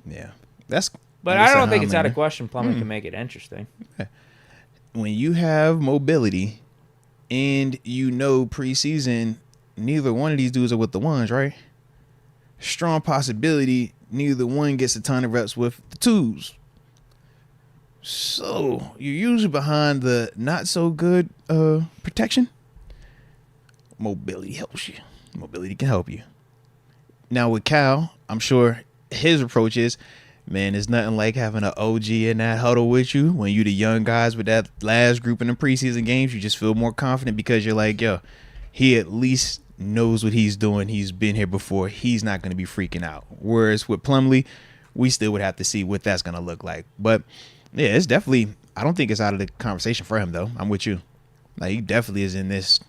Yeah, that's. But I don't think it's out of question. Plumlee can make it interesting. When you have mobility, and preseason, neither one of these dudes are with the ones, right? Strong possibility neither one gets a ton of reps with the twos. So you're usually behind the not so good protection. Mobility helps you. Mobility can help you. Now with Cal, I'm sure his approach is, man, there's nothing like having an OG in that huddle with you. When you the young guys with that last group in the preseason games, you just feel more confident because you're like, yo, he at least knows what he's doing. He's been here before. He's not going to be freaking out. Whereas with Plumlee, we still would have to see what that's going to look like. But yeah, it's definitely, I don't think it's out of the conversation for him, though. I'm with you. Like, he definitely is in this.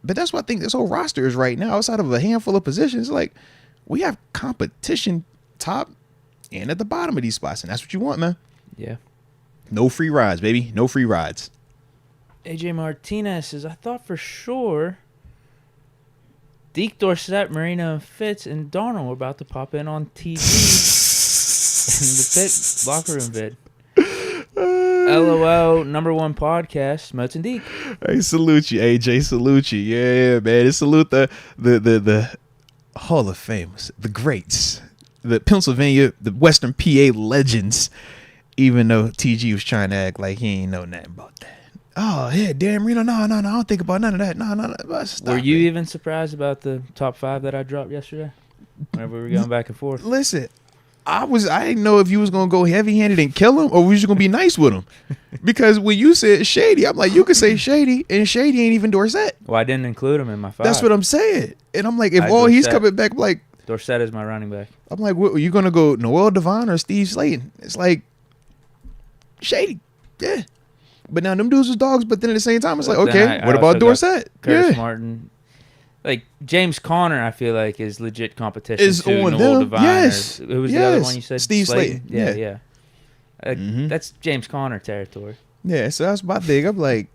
But that's what I think this whole roster is right now. Outside of a handful of positions, like, we have competition top and at the bottom of these spots. And that's what you want, man. Yeah. No free rides, baby. No free rides. AJ Martinez says, I thought for sure Deke, Dorsett, Marino, Fitz, and Darnold were about to pop in on TV in the Pitt locker room vid. LOL, #1 podcast, Moats and Deke. Hey, salute you, AJ. Salute you. Yeah, man. Salute the Hall of Famers, the greats, the Pennsylvania, the Western PA legends, even though TG was trying to act like he ain't know nothing about that. Oh, yeah, Dan Marino. No, I don't think about none of that. No. Stop Were you it. even surprised about the top 5 that I dropped yesterday? Whenever we were going back and forth. Listen, I didn't know if you was gonna go heavy handed and kill him or was you gonna be nice with him. Because when you said Shady, I'm like, you could say Shady, and Shady ain't even Dorsett. Well, I didn't include him in my 5. That's what I'm saying. And I'm like, if Dorsett. he's coming back, I'm like, Dorsett is my running back. what, are you gonna go Noel Devon or Steve Slayton? It's like Shady. Yeah. But now them dudes was dogs, but then at the same time, it's like, okay, what about Dorsett? Curtis Martin. Like, James Conner, I feel like, is legit competition Is to on Noel them. Devine. Yes. Who was the other one you said? Steve Slayton. Yeah. That's James Conner territory. Yeah, so that's my thing. I'm like,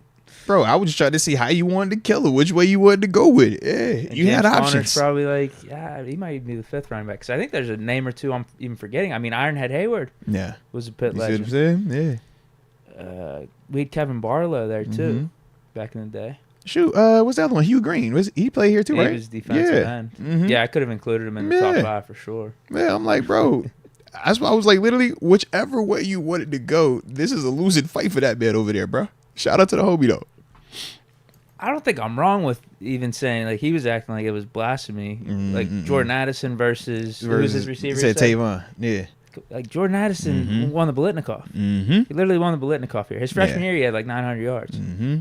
bro, I was just trying to see how you wanted to kill it, which way you wanted to go with it. Yeah, And you James had options. Conner's probably like, he might even be the 5th running back. Because I think there's a name or two I'm even forgetting. I mean, Ironhead Hayward was a Pitt You see what I'm legend. saying? Yeah. We had Kevin Barlow there, too, back in the day. Shoot, what's the other one? Hugh Green. He played here too, right? He was defensive end. Mhm. Yeah, I could have included him in the top 5 for sure. Yeah, I'm like, bro, that's why I was like, literally, whichever way you wanted to go, this is a losing fight for that man over there, bro. Shout out to the homie, though. I don't think I'm wrong with even saying, like, he was acting like it was blasphemy. Like, Jordan Addison versus who was his receiver? He said Tavon, yeah. Like, Jordan Addison won the Biletnikoff. Mm-hmm. He literally won the Biletnikoff here. His freshman year, he had like 900 yards. Mm-hmm.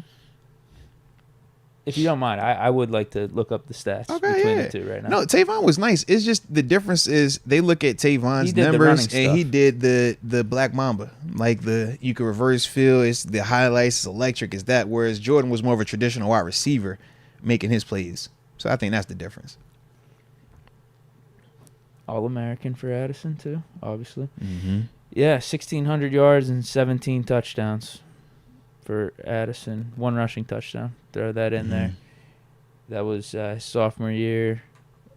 If you don't mind, I would like to look up the stats between the two right now. No, Tavon was nice. It's just the difference is they look at Tavon's He did the numbers running and stuff. he did the Black Mamba. Like you can reverse field, it's the highlights, it's electric, it's that. Whereas Jordan was more of a traditional wide receiver making his plays. So I think that's the difference. All-American for Addison, too, obviously. Mm-hmm. Yeah, 1,600 yards and 17 touchdowns for Addison. 1 rushing touchdown. Throw that in there. That was his sophomore year.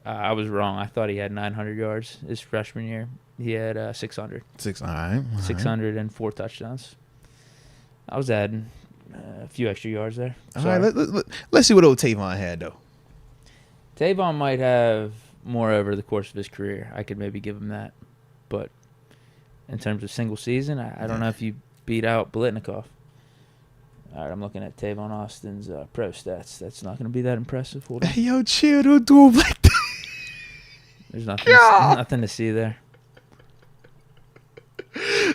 I was wrong. I thought he had 900 yards his freshman year. He had 600. All right. 604 touchdowns. I was adding a few extra yards there. All right, let's see what old Tavon had, though. Tavon might have more over the course of his career. I could maybe give him that. But in terms of single season, I don't know if you beat out Biletnikoff. All right, I'm looking at Tavon Austin's pro stats. That's not going to be that impressive. Hold on. Hey, yo, chill. Don't do him like that. There's nothing to see there.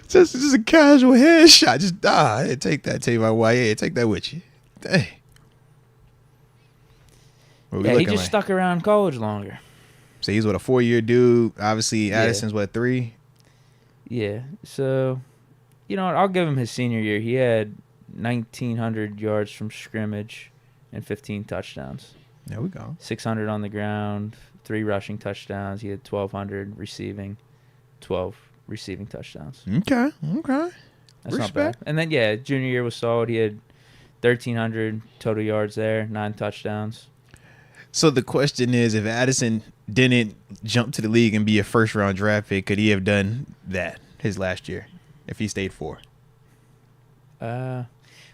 Just a casual headshot. Just hey, take that, Tavon White. Yeah, take that with you. Dang. Yeah, he just stuck around college longer. So he's what, a 4-year dude. Obviously, Addison's what, 3? Yeah. So, you know what? I'll give him his senior year. He had 1,900 yards from scrimmage and 15 touchdowns. There we go. 600 on the ground, 3 rushing touchdowns. He had 1,200 receiving, 12 receiving touchdowns. Okay. That's not bad. And then, junior year was solid. He had 1,300 total yards there, 9 touchdowns. So the question is, if Addison didn't jump to the league and be a first-round draft pick, could he have done that his last year if he stayed 4? Well,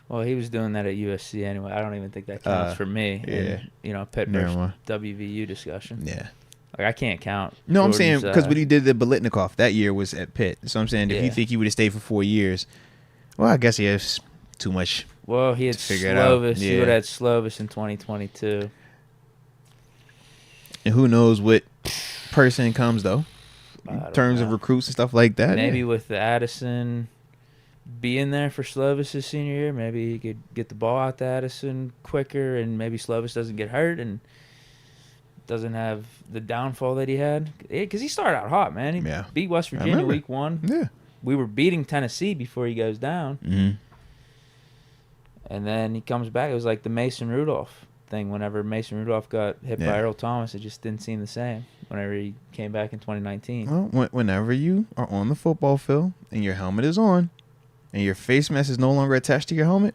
he was doing that at USC anyway. I don't even think that counts for me. Yeah. In, Pitt versus WVU discussion. Yeah. Like, I can't count. No, I'm saying because when he did the Biletnikoff, that year was at Pitt. So I'm saying if you think he would have stayed for 4 years, well, I guess he has too much. Well, he had Slovis. He would have had Slovis in 2022. And who knows what person comes, though, in terms of recruits and stuff like that. Maybe with the Addison being there for Slovis' senior year, maybe he could get the ball out to Addison quicker, and maybe Slovis doesn't get hurt and doesn't have the downfall that he had. Because he started out hot, man. He beat West Virginia week 1. Yeah. We were beating Tennessee before he goes down. Mm-hmm. And then he comes back. It was like the Mason Rudolph thing. Whenever Mason Rudolph got hit by Earl Thomas, it just didn't seem the same whenever he came back in 2019. Well, whenever you are on the football field and your helmet is on and your face mask is no longer attached to your helmet,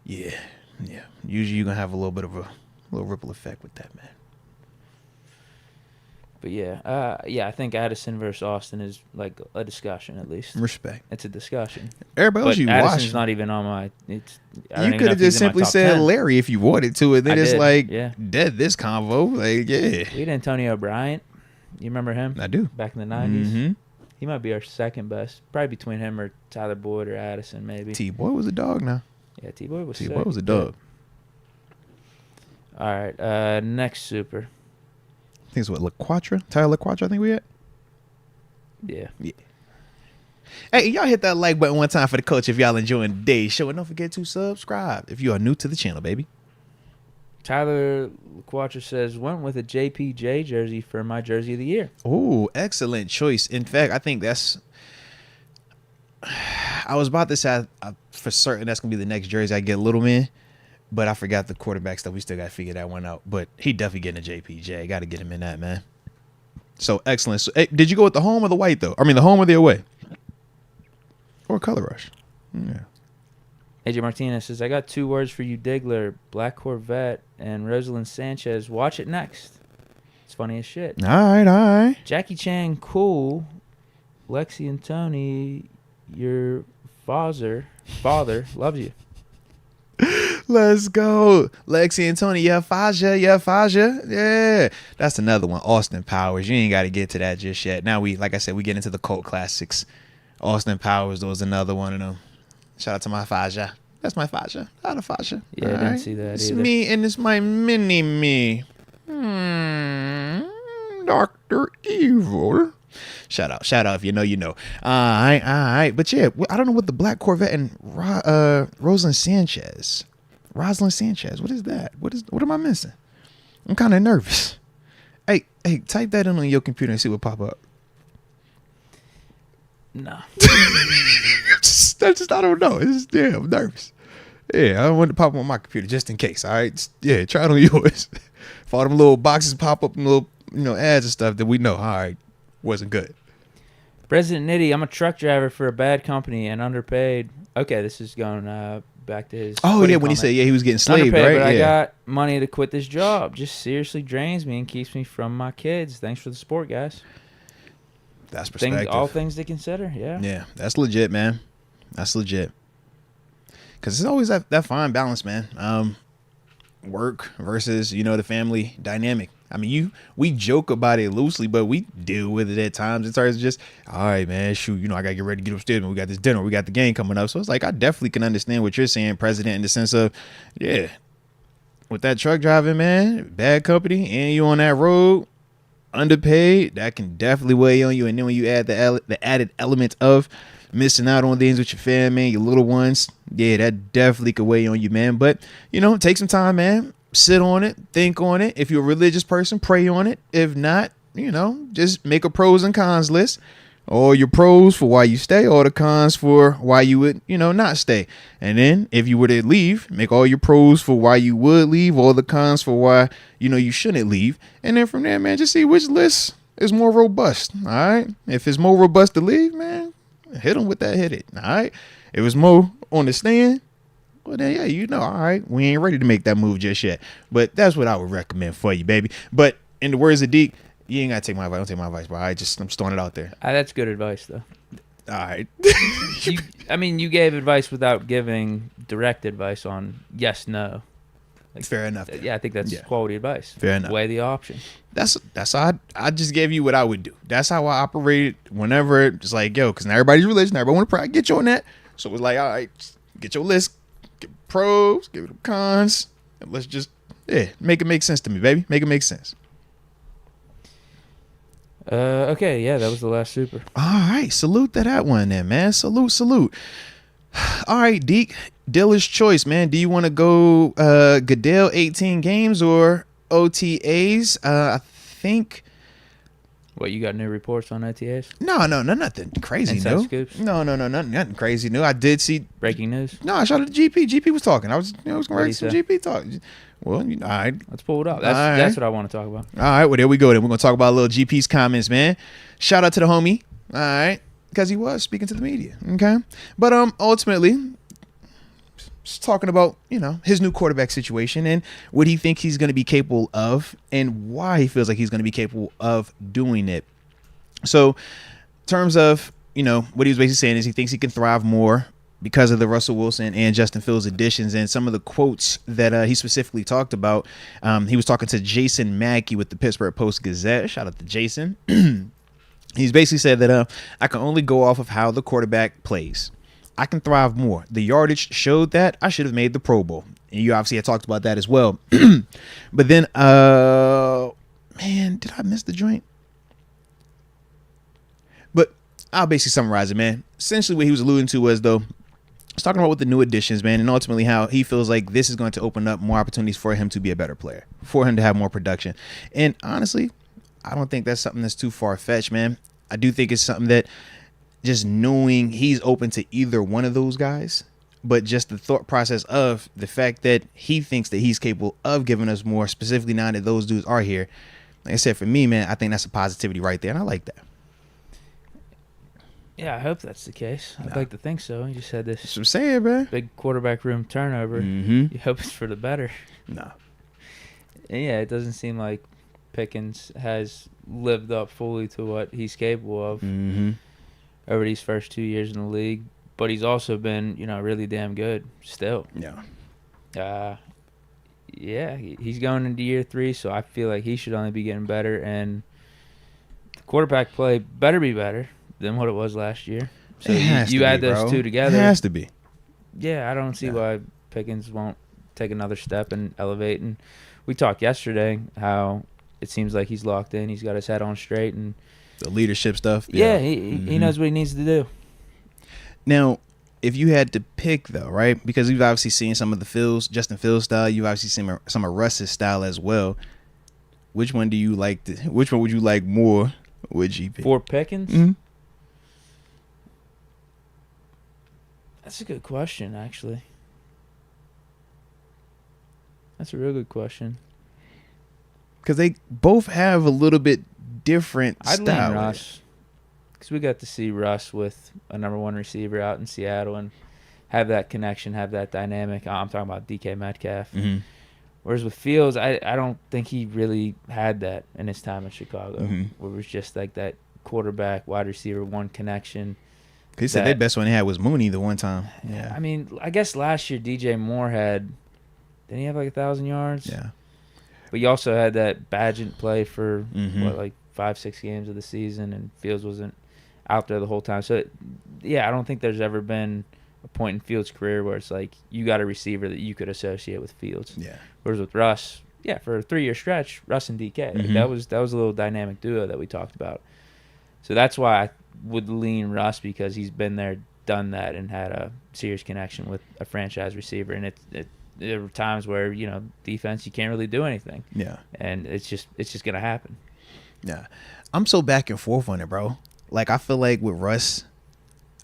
yeah. Usually you're going to have a little bit of a little ripple effect with that, man. But I think Addison versus Austin is like a discussion at least. Respect. It's a discussion. Everybody else you Addison's watch. not even on my. You could have just simply said 10. Larry if you wanted to, and then it's dead this convo. Like, we had Antonio Bryant. You remember him? I do. Back in the 90s. Mm-hmm. He might be our second best. Probably between him or Tyler Boyd or Addison, maybe. T-Boy was a dog now. Yeah, T-Boy was T-Boy was a dog. All right, next super. I think it's what, LaQuatra? Tyler LaQuatra, I think we had? Yeah. Hey, y'all hit that like button one time for the coach if y'all enjoying today's show. And don't forget to subscribe if you are new to the channel, baby. Tyler LaQuatra says, went with a JPJ jersey for my jersey of the year. Oh, excellent choice. In fact, I think that's... I was about to say for certain that's going to be the next jersey I get, Little Man. But I forgot the quarterback stuff. We still got to figure that one out. But he definitely getting a JPJ. Got to get him in that, man. So, excellent. So, hey, did you go with the home or the white, though? I mean, the home or the away? Or color rush? Yeah. AJ Martinez says, I got 2 words for you, Diggler. Black Corvette and Rosalind Sanchez. Watch it next. It's funny as shit. All right. Jackie Chan, cool. Lexi and Tony, your father loves you. Let's go. Lexi and Tony, Faja. Yeah. That's another one. Austin Powers. You ain't got to get to that just yet. Now like I said, we get into the cult classics. Austin Powers was another one of them. Shout out to my Faja. That's my Faja. Out of Faja. Yeah, I didn't see that it's either. Me and it's my mini me. Dr. Evil. Shout out if you know, you know. All right. But yeah, I don't know what the Black Corvette and Rosalind Sanchez. What is that? What am I missing? I'm kind of nervous. Hey, type that in on your computer and see what pop up. No. I don't know. I'm nervous. Yeah, I don't want to pop up on my computer just in case. All right. Yeah, try it on yours. If all them little boxes pop up and little, ads and stuff that we know, all right, wasn't good. President Nitty, I'm a truck driver for a bad company and underpaid. Okay, this is going back to his. Oh, yeah, when comment. he said, he was getting slaved, underpaid, right? But I got money to quit this job. Just seriously drains me and keeps me from my kids. Thanks for the support, guys. That's perspective. All things to consider, yeah. Yeah, that's legit, man. That's legit. Because it's always that fine balance, man. work versus, the family dynamic. I mean, we joke about it loosely, but we deal with it at times. It's always just, all right, man, shoot, I gotta get ready to get upstairs, man. We got this dinner, we got the game coming up. So it's like, I definitely can understand what you're saying, President, in the sense of, yeah, with that truck driving, man, bad company, and you on that road, underpaid, that can definitely weigh on you. And then when you add the added element of missing out on things with your family, your little ones, yeah, that definitely could weigh on you, man. But, take some time, man. Sit on it, think on it. If you're a religious person, pray on it. If not, just make a pros and cons list. All your pros for why you stay, all the cons for why you would, not stay. And then if you were to leave, make all your pros for why you would leave, all the cons for why, you shouldn't leave. And then from there, man, just see which list is more robust. All right. If it's more robust to leave, man, hit them with that, hit it. All right. If it's more on the stand, well, then, yeah, all right, we ain't ready to make that move just yet. But that's what I would recommend for you, baby. But in the words of Deke, you ain't got to take my advice. Don't take my advice, bro. I'm just throwing it out there. That's good advice, though. All right. You gave advice without giving direct advice on yes, no. Fair enough. Yeah, I think that's quality advice. Fair enough. Weigh the option. That's how I just gave you what I would do. That's how I operated whenever, just like, because now everybody's religion. Everybody want to pray. Get you on that. So it was like, all right, get your list. Get pros, give it cons, and let's just make it make sense to me, baby. Make it make sense. Okay, yeah, that was the last super. All right, salute to that one then, man. Salute. All right, Deke, dealer's choice, man. Do you want to go Goodell 18 games or OTAs? I think. What, you got new reports on OTAs? No, nothing crazy Inside new. scoops? No, nothing crazy new. I did see breaking news. No, I shot at the GP. GP was talking. I was going to write some GP talk. Well, all right. Let's pull it up. That's what I want to talk about. All right, well, there we go. Then we're going to talk about a little GP's comments, man. Shout out to the homie. All right. Because he was speaking to the media. Okay. But ultimately, just talking about, his new quarterback situation and what he thinks he's going to be capable of and why he feels like he's going to be capable of doing it. So, in terms of, what he was basically saying is he thinks he can thrive more because of the Russell Wilson and Justin Fields additions. And some of the quotes that he specifically talked about, he was talking to Jason Mackey with the Pittsburgh Post-Gazette. Shout out to Jason. He's basically said that I can only go off of how the quarterback plays. I can thrive more. The yardage showed that I should have made the Pro Bowl. And you obviously had talked about that as well. But then, man, did I miss the joint? But I'll basically summarize it, man. Essentially what he was alluding to was, though, he's talking about with the new additions, man, and ultimately how he feels like this is going to open up more opportunities for him to be a better player, for him to have more production. And honestly, I don't think that's something that's too far-fetched, man. I do think it's something that just knowing he's open to either one of those guys, but just the thought process of the fact that he thinks that he's capable of giving us more, specifically now that those dudes are here. Like I said, for me, man, I think that's a positivity right there, and I like that. Yeah, I hope that's the case. I'd like to think so. You just had this That's what I'm saying, man. big quarterback room turnover. Mm-hmm. You hope it's for the better. No. And yeah, it doesn't seem like Pickens has lived up fully to what he's capable of over these first 2 years in the league. But he's also been, really damn good still. Yeah. Yeah, he's going into year 3, so I feel like he should only be getting better. And the quarterback play better be better than what it was last year. So you add those two together. It has to be. Yeah, I don't see why Pickens won't take another step and elevate. And we talked yesterday how it seems like he's locked in. He's got his head on straight. And the leadership stuff. Yeah, he knows what he needs to do. Now, if you had to pick, though, right, because you've obviously seen some of the Justin Fields style. You've obviously seen some of Russ's style as well. Which one do you like? Which one would you like more with GP? For Pickens? Mm-hmm. That's a good question, actually. That's a real good question. Because they both have a little bit different I'd style. lean Russ. Because we got to see Russ with a number 1 receiver out in Seattle and have that connection, have that dynamic. I'm talking about DK Metcalf. Mm-hmm. Whereas with Fields, I don't think he really had that in his time in Chicago. Where it was just like that quarterback, wide receiver, one connection. He said their best one they had was Mooney the one time. Yeah. I mean, I guess last year DJ Moore had Didn't he have like 1,000 yards? Yeah. But you also had that Badgett play for, Mhm. like 5-6 games of the season, and Fields wasn't out there the whole time. So, yeah, I don't think there's ever been a point in Fields' career where it's like you got a receiver that you could associate with Fields. Yeah. Whereas with Russ, yeah, for a 3-year stretch, Russ and DK, like that was a little dynamic duo that we talked about. So that's why I would lean Russ, because he's been there, done that, and had a serious connection with a franchise receiver. And there were times where, defense, you can't really do anything. Yeah. And it's just going to happen. Yeah. I'm so back and forth on it, bro. Like, I feel like with Russ,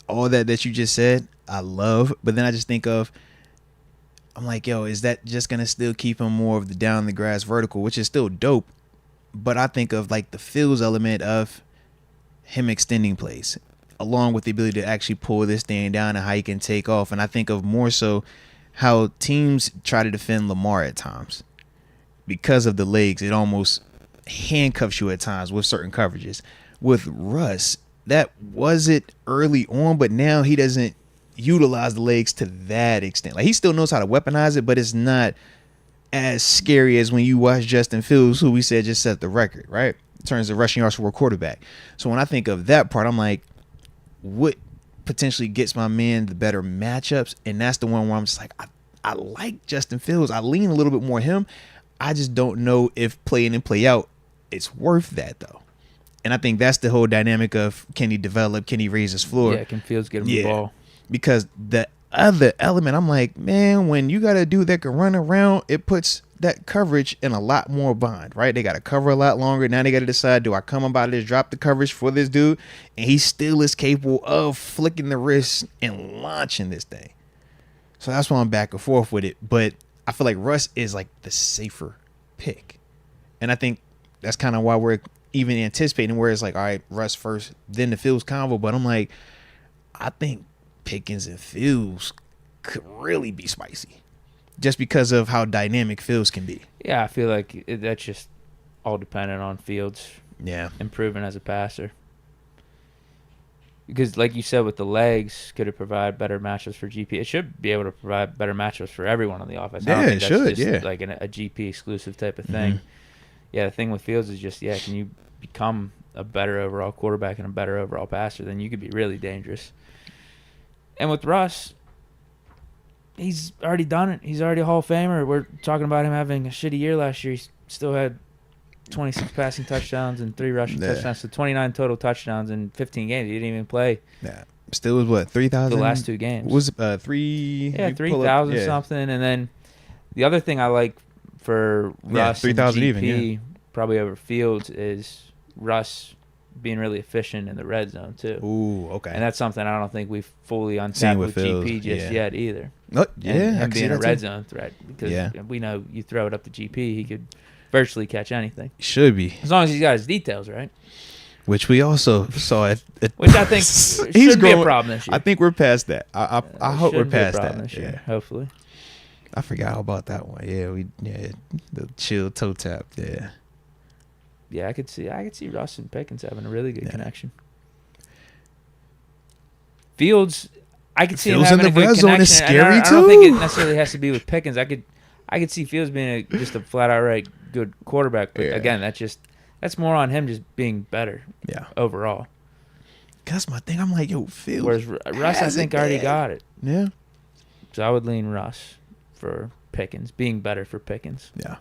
all that you just said, I love. But then I just think of, I'm like, yo, is that just going to still keep him more of the down the grass vertical, which is still dope. But I think of, like, the Fields element of him extending plays, along with the ability to actually pull this thing down and how he can take off. And I think of more so how teams try to defend Lamar at times. Because of the legs, it almost handcuffs you at times with certain coverages. With Russ, that was it early on, but now he doesn't utilize the legs to that extent. Like, he still knows how to weaponize it, but it's not as scary as when you watch Justin Fields, who we said just set the record, right? In terms of rushing yards for a quarterback. So when I think of that part, I'm like, what potentially gets my man the better matchups? And that's the one where I'm just like, I like Justin Fields. I lean a little bit more him. I just don't know if play in and play out, it's worth that, though. And I think that's the whole dynamic of, can he develop? Can he raise his floor? Yeah, can Fields get him the ball? Because the other element, I'm like, man, when you got a dude that can run around, it puts that coverage in a lot more bind, right? They got to cover a lot longer. Now they got to decide, do I come about this, drop the coverage for this dude? And he still is capable of flicking the wrist and launching this thing. So that's why I'm back and forth with it. But I feel like Russ is like the safer pick. And I think that's kind of why we're even anticipating where it's like, all right, Russ first, then the Fields convo. But I'm like, I think Pickens and Fields could really be spicy, just because of how dynamic Fields can be. Yeah, I feel like that's just all dependent on Fields. Yeah, improving as a passer. Because, like you said, with the legs, could it provide better matchups for GP? It should be able to provide better matchups for everyone on the offense. Yeah, it should. Yeah, like a GP exclusive type of thing. Yeah, the thing with Fields is just, can you become a better overall quarterback and a better overall passer? Then you could be really dangerous. And with Russ, he's already done it. He's already a Hall of Famer. We're talking about him having a shitty year last year. He still had 26 passing touchdowns and 3 rushing touchdowns, so 29 total touchdowns in 15 games. He didn't even play. Yeah, still was what, 3,000? The last 2 games was 3. Yeah, 3,000 something. And then the other thing I like for Russ 3,000 and GP, even, probably over Fields, is Russ being really efficient in the red zone too. Ooh, okay. And that's something I don't think we've fully untapped with GP just yet either. Oh, yeah, and him being a red zone threat, because we know you throw it up to GP, he could virtually catch anything. Should be, as long as he's got his details right. Which we also saw at which I think should be a problem this year. I think we're past that. I hope we're past that this year, hopefully. I forgot all about that one. Yeah, the chill toe tap. Yeah, I could see Russ and Pickens having a really good connection. Fields, I could see him having a good connection. Is scary I don't think it necessarily has to be with Pickens. I could see Fields being just a flat out right good quarterback. But again, that's more on him just being better. Yeah. Overall. That's my thing. I'm like, yo, Fields. Whereas Russ, I think, already got it. Yeah. So I would lean Russ for Pickens, being better for Pickens. Yeah.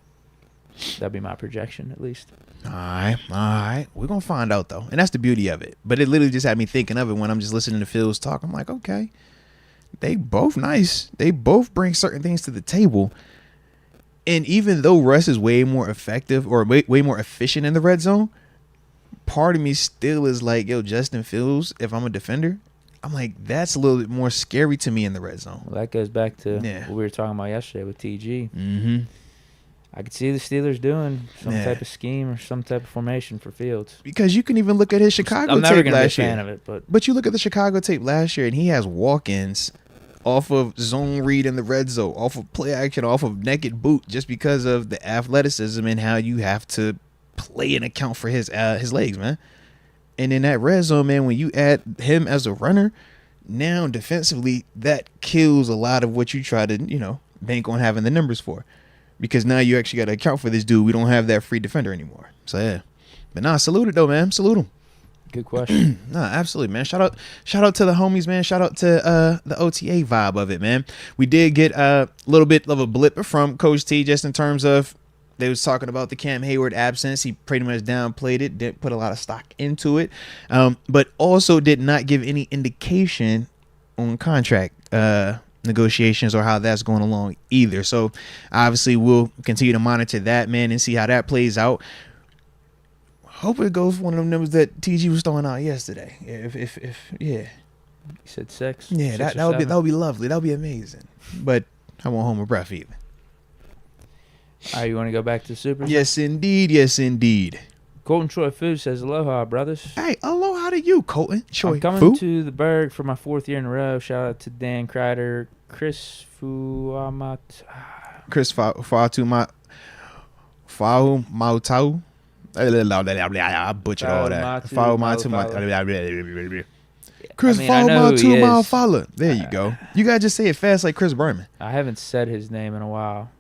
That'd be my projection, at least. All right. We're going to find out, though. And that's the beauty of it. But it literally just had me thinking of it when I'm just listening to Fields talk. I'm like, okay, they both nice. They both bring certain things to the table. And even though Russ is way more effective or way more efficient in the red zone, part of me still is like, yo, Justin Fields, if I'm a defender, I'm like, that's a little bit more scary to me in the red zone. Well, that goes back to what we were talking about yesterday with TG. Mm-hmm. I could see the Steelers doing some type of scheme or some type of formation for Fields. Because you can even look at his Chicago tape last year. I'm never going to be a fan of it. But you look at the Chicago tape last year, and he has walk-ins off of zone read in the red zone, off of play action, off of naked boot, just because of the athleticism and how you have to play and account for his legs, man. And in that red zone, man, when you add him as a runner, now defensively, that kills a lot of what you try to, bank on having the numbers for. Because now you actually got to account for this dude. We don't have that free defender anymore. So, yeah. But nah, salute it, though, man. Salute him. Good question. Nah, absolutely, man. Shout out to the homies, man. Shout out to the OTA vibe of it, man. We did get a little bit of a blip from Coach T just in terms of they was talking about the Cam Hayward absence. He pretty much downplayed it, didn't put a lot of stock into it, but also did not give any indication on contract negotiations or how that's going along either. So obviously we'll continue to monitor that, man, and see how that plays out. Hope it goes for one of them numbers that TG was throwing out yesterday. If yeah. You said 6? Yeah, that would be lovely. That would be amazing. But I won't hold my breath either. All right, you want to go back to the Super? Yes, indeed. Yes, indeed. Colton Troy Fu says, aloha, brothers. Hey, aloha to you, Colton. I'm coming to the Berg for my 4th year in a row. Shout out to Dan Kreider, Chris Fuamat. Chris Fautau. I butchered all that. Chris Fautau. There you go. You gotta just say it fast like Chris Berman. I haven't said his name in a while.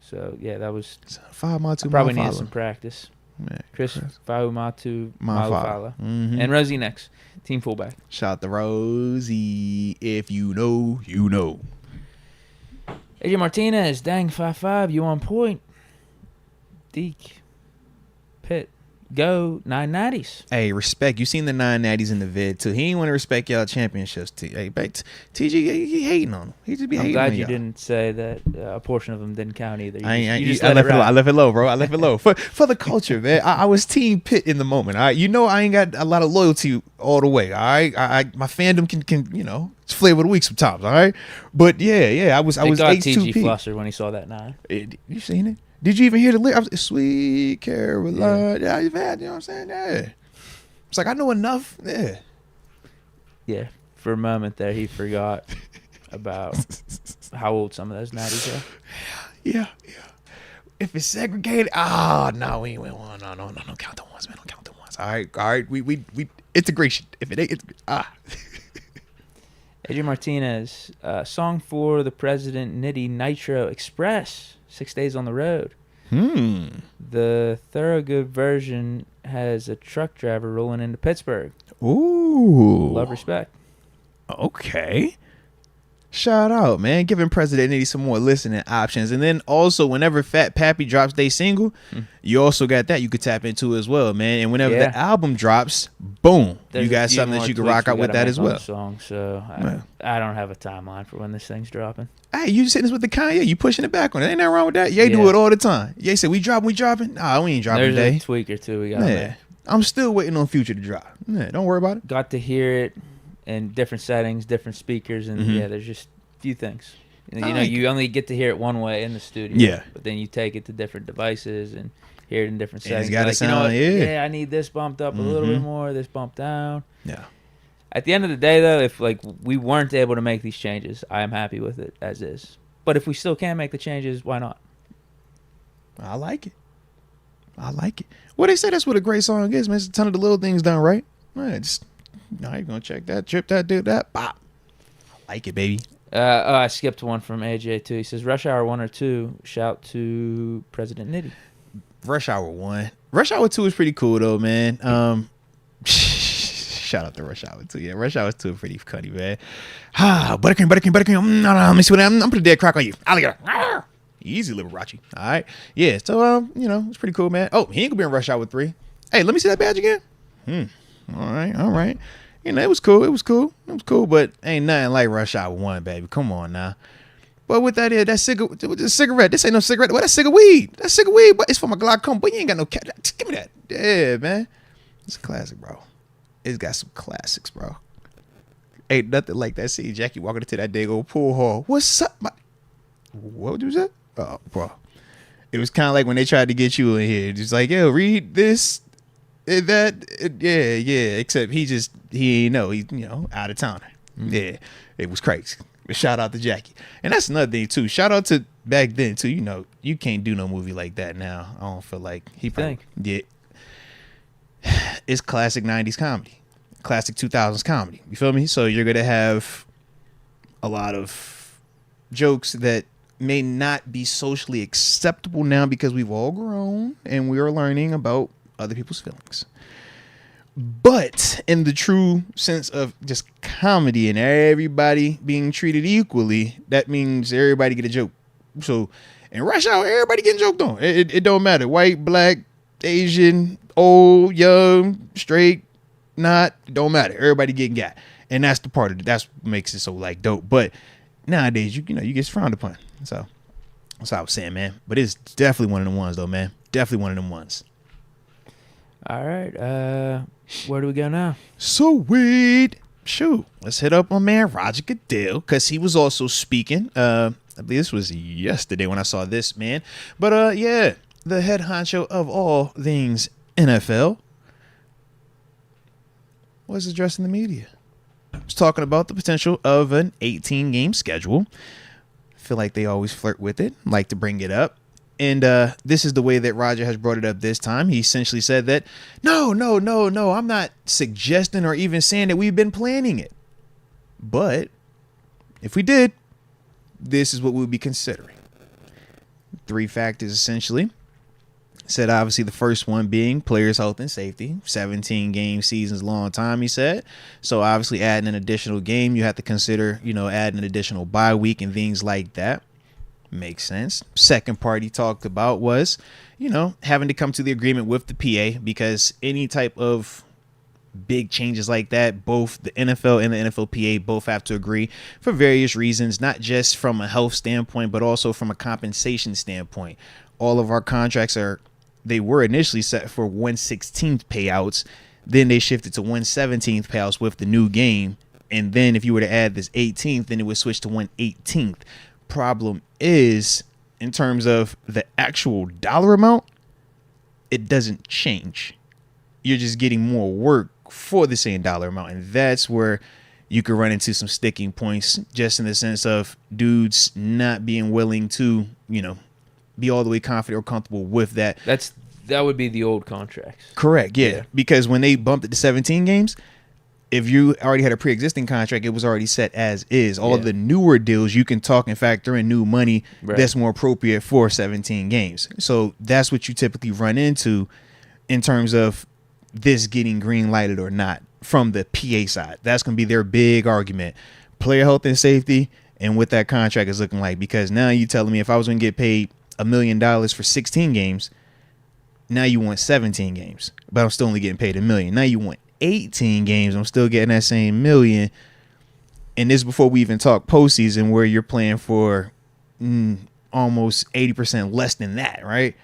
So, yeah, that was... I probably needed some practice. Yeah, Chris Faumatu Malufala. And Rosie next. Team fullback. Shout out to Rosie. If you know, you know. AJ Martinez. Dang, 5'5". You on point. Deke. Pitt. Go 990s. Hey, respect. You seen the 990s in the vid too. He ain't want to respect y'all championships. Hey, back TG, he hating on him. He just be hating on y'all. I'm glad you didn't say that a portion of them didn't count either. I left it low, bro. I left it low for the culture, man. I was Team Pitt in the moment. All right, you know I ain't got a lot of loyalty all the way. All right, my fandom can it's flavor of the week sometimes. All right, but yeah, I was H2P. TG flustered when he saw that 9. You seen it? Did you even hear the lyric? I was Sweet Caroline. Yeah, you've had, you know what I'm saying? Yeah. It's like, I know enough. Yeah. Yeah. For a moment there, he forgot about how old some of those 90s are. Yeah. If it's segregated, no, we ain't one. No, don't count the ones, man. Don't count the ones. All right. We integration. If it ain't, it's AJ Martinez, song for the President Nitty Nitro Express. 6 days on the road. The Thorogood version has a truck driver rolling into Pittsburgh. Ooh. Love, respect. Okay. Shout out, man. Giving President Nitty some more listening options. And then also, whenever Fat Pappy drops their single, you also got that you could tap into as well, man. And whenever the album drops, boom, you got something that you can rock out with that as well. Song, so I don't have a timeline for when this thing's dropping. Hey, you sitting this with the Kanye, you pushing it back on it. Ain't nothing wrong with that. Ye do it all the time. Ye said, we dropping? Nah, we ain't dropping today. There's a tweak or two we got there. I'm still waiting on Future to drop. Yeah, don't worry about it. Got to hear it in different settings, different speakers, and there's just a few things. You only get to hear it one way in the studio. Yeah. But then you take it to different devices and hear it in different settings. It's got to sound, I need this bumped up a little bit more, this bumped down. Yeah. At the end of the day, though, if we weren't able to make these changes, I am happy with it as is. But if we still can make the changes, why not? I like it. Well, they say that's what a great song is, man. It's a ton of the little things done right. Man, you're going to check that, trip that, do that. Bop. I like it, baby. I skipped one from AJ, too. He says, Rush Hour 1 or 2, shout to President Nitty. Rush Hour 1. Rush Hour 2 is pretty cool, though, man. Shout out to Rush Hour 2. Yeah, Rush Hour 2 is pretty cutty, man. Buttercream. No, let me see what I'm putting a dead crack on you. Alligator. Easy, Liberace. All right. Yeah, so, it's pretty cool, man. Oh, he ain't going to be in Rush Hour 3. Hey, let me see that badge again. All right. It was cool. But ain't nothing like Rush Hour 1, baby. Come on now. But with that here, that cigarette. This ain't no cigarette. What? That's cigar weed. But it's for my glaucoma. But you ain't got no cat. Give me that. Yeah, man. It's a classic, bro. It's got some classics, bro. Ain't nothing like that. See Jackie walking into that big old pool hall. What's up, what was that? Oh, bro. It was kind of like when they tried to get you in here. Just like, yo, read this. Yeah. Except he ain't know. He's, out of town. Yeah. It was crazy. But shout out to Jackie. And that's another thing, too. Shout out to back then, too. You can't do no movie like that now. I don't feel like he probably. Yeah. It's classic 90s comedy. Classic 2000s comedy. You feel me? So you're going to have a lot of jokes that may not be socially acceptable now because we've all grown and we are learning about other people's feelings. But in the true sense of just comedy and everybody being treated equally, that means everybody get a joke. So in Rush Hour, everybody getting joked on. It don't matter. White, black, Asian, old, young, straight, not, don't matter. Everybody getting got. And that's the part of it. That's what makes it so like dope. But nowadays, you get frowned upon. So that's what I was saying, man. But it's definitely one of them ones, though, man. Definitely one of them ones. All right. Where do we go now? Sweet. Shoot. Let's hit up my man Roger Goodell, because he was also speaking. I believe this was yesterday when I saw this, man. But yeah, the head honcho of all things NFL was addressing the media. Was talking about the potential of an 18-game schedule. Feel like they always flirt with it, like to bring it up. And this is the way that Roger has brought it up this time. He essentially said that, no, I'm not suggesting or even saying that we've been planning it. But if we did, this is what we would be considering. 3 factors, essentially. Said obviously the first one being players' health and safety. 17-game season's a long time, he said. So obviously adding an additional game, you have to consider, adding an additional bye week and things like that. Makes sense. Second part he talked about was, having to come to the agreement with the PA, because any type of big changes like that, both the NFL and the NFLPA both have to agree for various reasons, not just from a health standpoint, but also from a compensation standpoint. All of our contracts they were initially set for 1/16 payouts. Then they shifted to 1/17 payouts with the new game. And then if you were to add this 18th, then it would switch to 1/18. Problem is, in terms of the actual dollar amount, it doesn't change. You're just getting more work for the same dollar amount. And that's where you could run into some sticking points, just in the sense of dudes not being willing to, be all the way confident or comfortable with that. That would be the old contracts. Correct, yeah. Because when they bumped it to 17 games, if you already had a pre-existing contract, it was already set as is. All the newer deals, you can talk and factor in new money that's more appropriate for 17 games. So that's what you typically run into in terms of this getting green lighted or not from the PA side. That's going to be their big argument. Player health and safety and what that contract is looking like. Because now you telling me if I was going to get paid $1 million for 16 games, now you want 17 games, but I'm still only getting paid $1 million. Now you want 18 games, I'm still getting that same $1 million. And this before we even talk postseason, where you're playing for almost 80% less than that, right?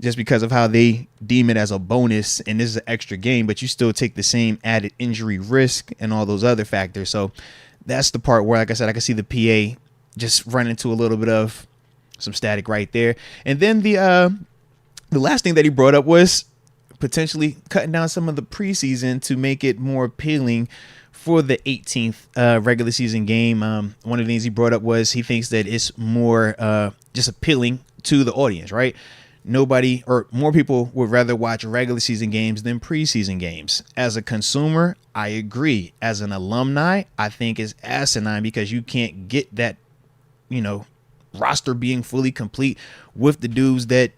Just because of how they deem it as a bonus, and this is an extra game, but you still take the same added injury risk and all those other factors. So that's the part where, like I said, I can see the PA just run into a little bit of some static right there. And then the last thing that he brought up was potentially cutting down some of the preseason to make it more appealing for the 18th regular season game. One of the things he brought up was he thinks that it's more just appealing to the audience, right? Nobody or more people would rather watch regular season games than preseason games. As a consumer, I agree. As an alumni, I think it's asinine, because you can't get that, roster being fully complete with the dudes that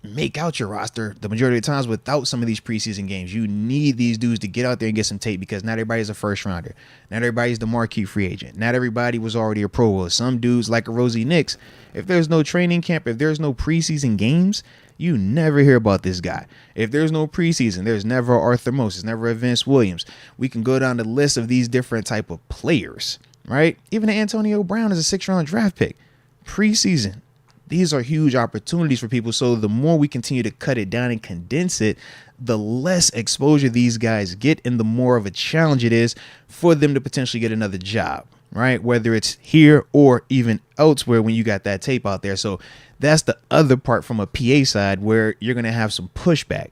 make out your roster the majority of the times without some of these preseason games. You need these dudes to get out there and get some tape, because not everybody's a first rounder. Not everybody's the marquee free agent. Not everybody was already a Pro Bowl. Some dudes like a Rosie Nix, if there's no training camp, if there's no preseason games, you never hear about this guy. If there's no preseason, there's never Arthur Moses, never a Vince Williams. We can go down the list of these different type of players, right? Even Antonio Brown is a 6th-round draft pick. Preseason. These are huge opportunities for people. So the more we continue to cut it down and condense it, the less exposure these guys get, and the more of a challenge it is for them to potentially get another job, right? Whether it's here or even elsewhere when you got that tape out there. So that's the other part from a PA side, where you're going to have some pushback.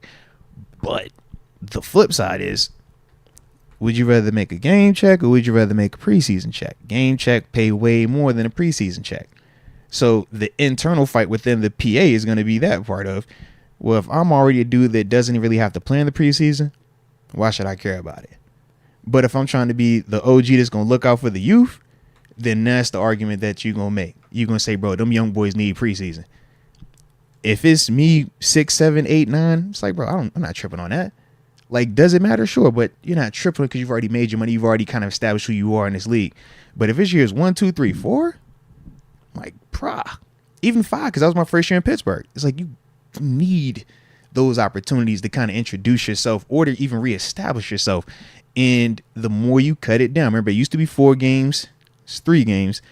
But the flip side is, would you rather make a game check or would you rather make a preseason check? Game check pay way more than a preseason check. So the internal fight within the PA is going to be that part of, well, if I'm already a dude that doesn't really have to plan the preseason, why should I care about it? But if I'm trying to be the OG that's going to look out for the youth, then that's the argument that you're going to make. You're going to say, bro, them young boys need preseason. If it's me 6, 7, 8, 9, it's like, bro, I'm not tripping on that. Like, does it matter? Sure, but you're not tripping because you've already made your money. You've already kind of established who you are in this league. But if it's years 1, 2, 3, 4, like, even 5, because that was my first year in Pittsburgh. It's like you need those opportunities to kind of introduce yourself or to even reestablish yourself. And the more you cut it down, remember, it used to be 4 games. It's 3 games.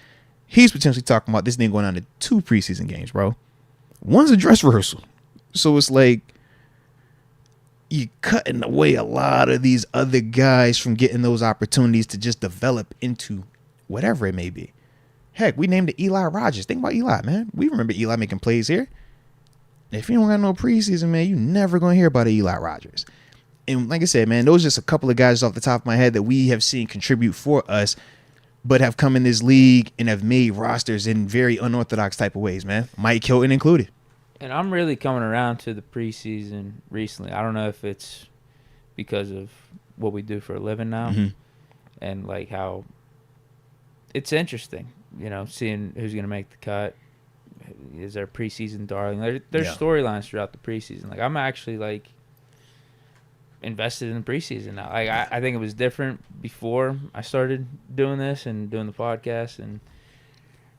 He's potentially talking about this thing going on to 2 preseason games, bro. One's a dress rehearsal. So it's like you're cutting away a lot of these other guys from getting those opportunities to just develop into whatever it may be. Heck, we named it Eli Rogers. Think about Eli, man. We remember Eli making plays here. If you don't got no preseason, man, you're never going to hear about Eli Rogers. And like I said, man, those are just a couple of guys off the top of my head that we have seen contribute for us, but have come in this league and have made rosters in very unorthodox type of ways, man. Mike Hilton included. And I'm really coming around to the preseason recently. I don't know if it's because of what we do for a living now, and like how it's interesting, you know, seeing who's going to make the cut. Is there a preseason darling? There's storylines throughout the preseason. Like, I'm actually like invested in the preseason now. Like, I think it was different before I started doing this and doing the podcast and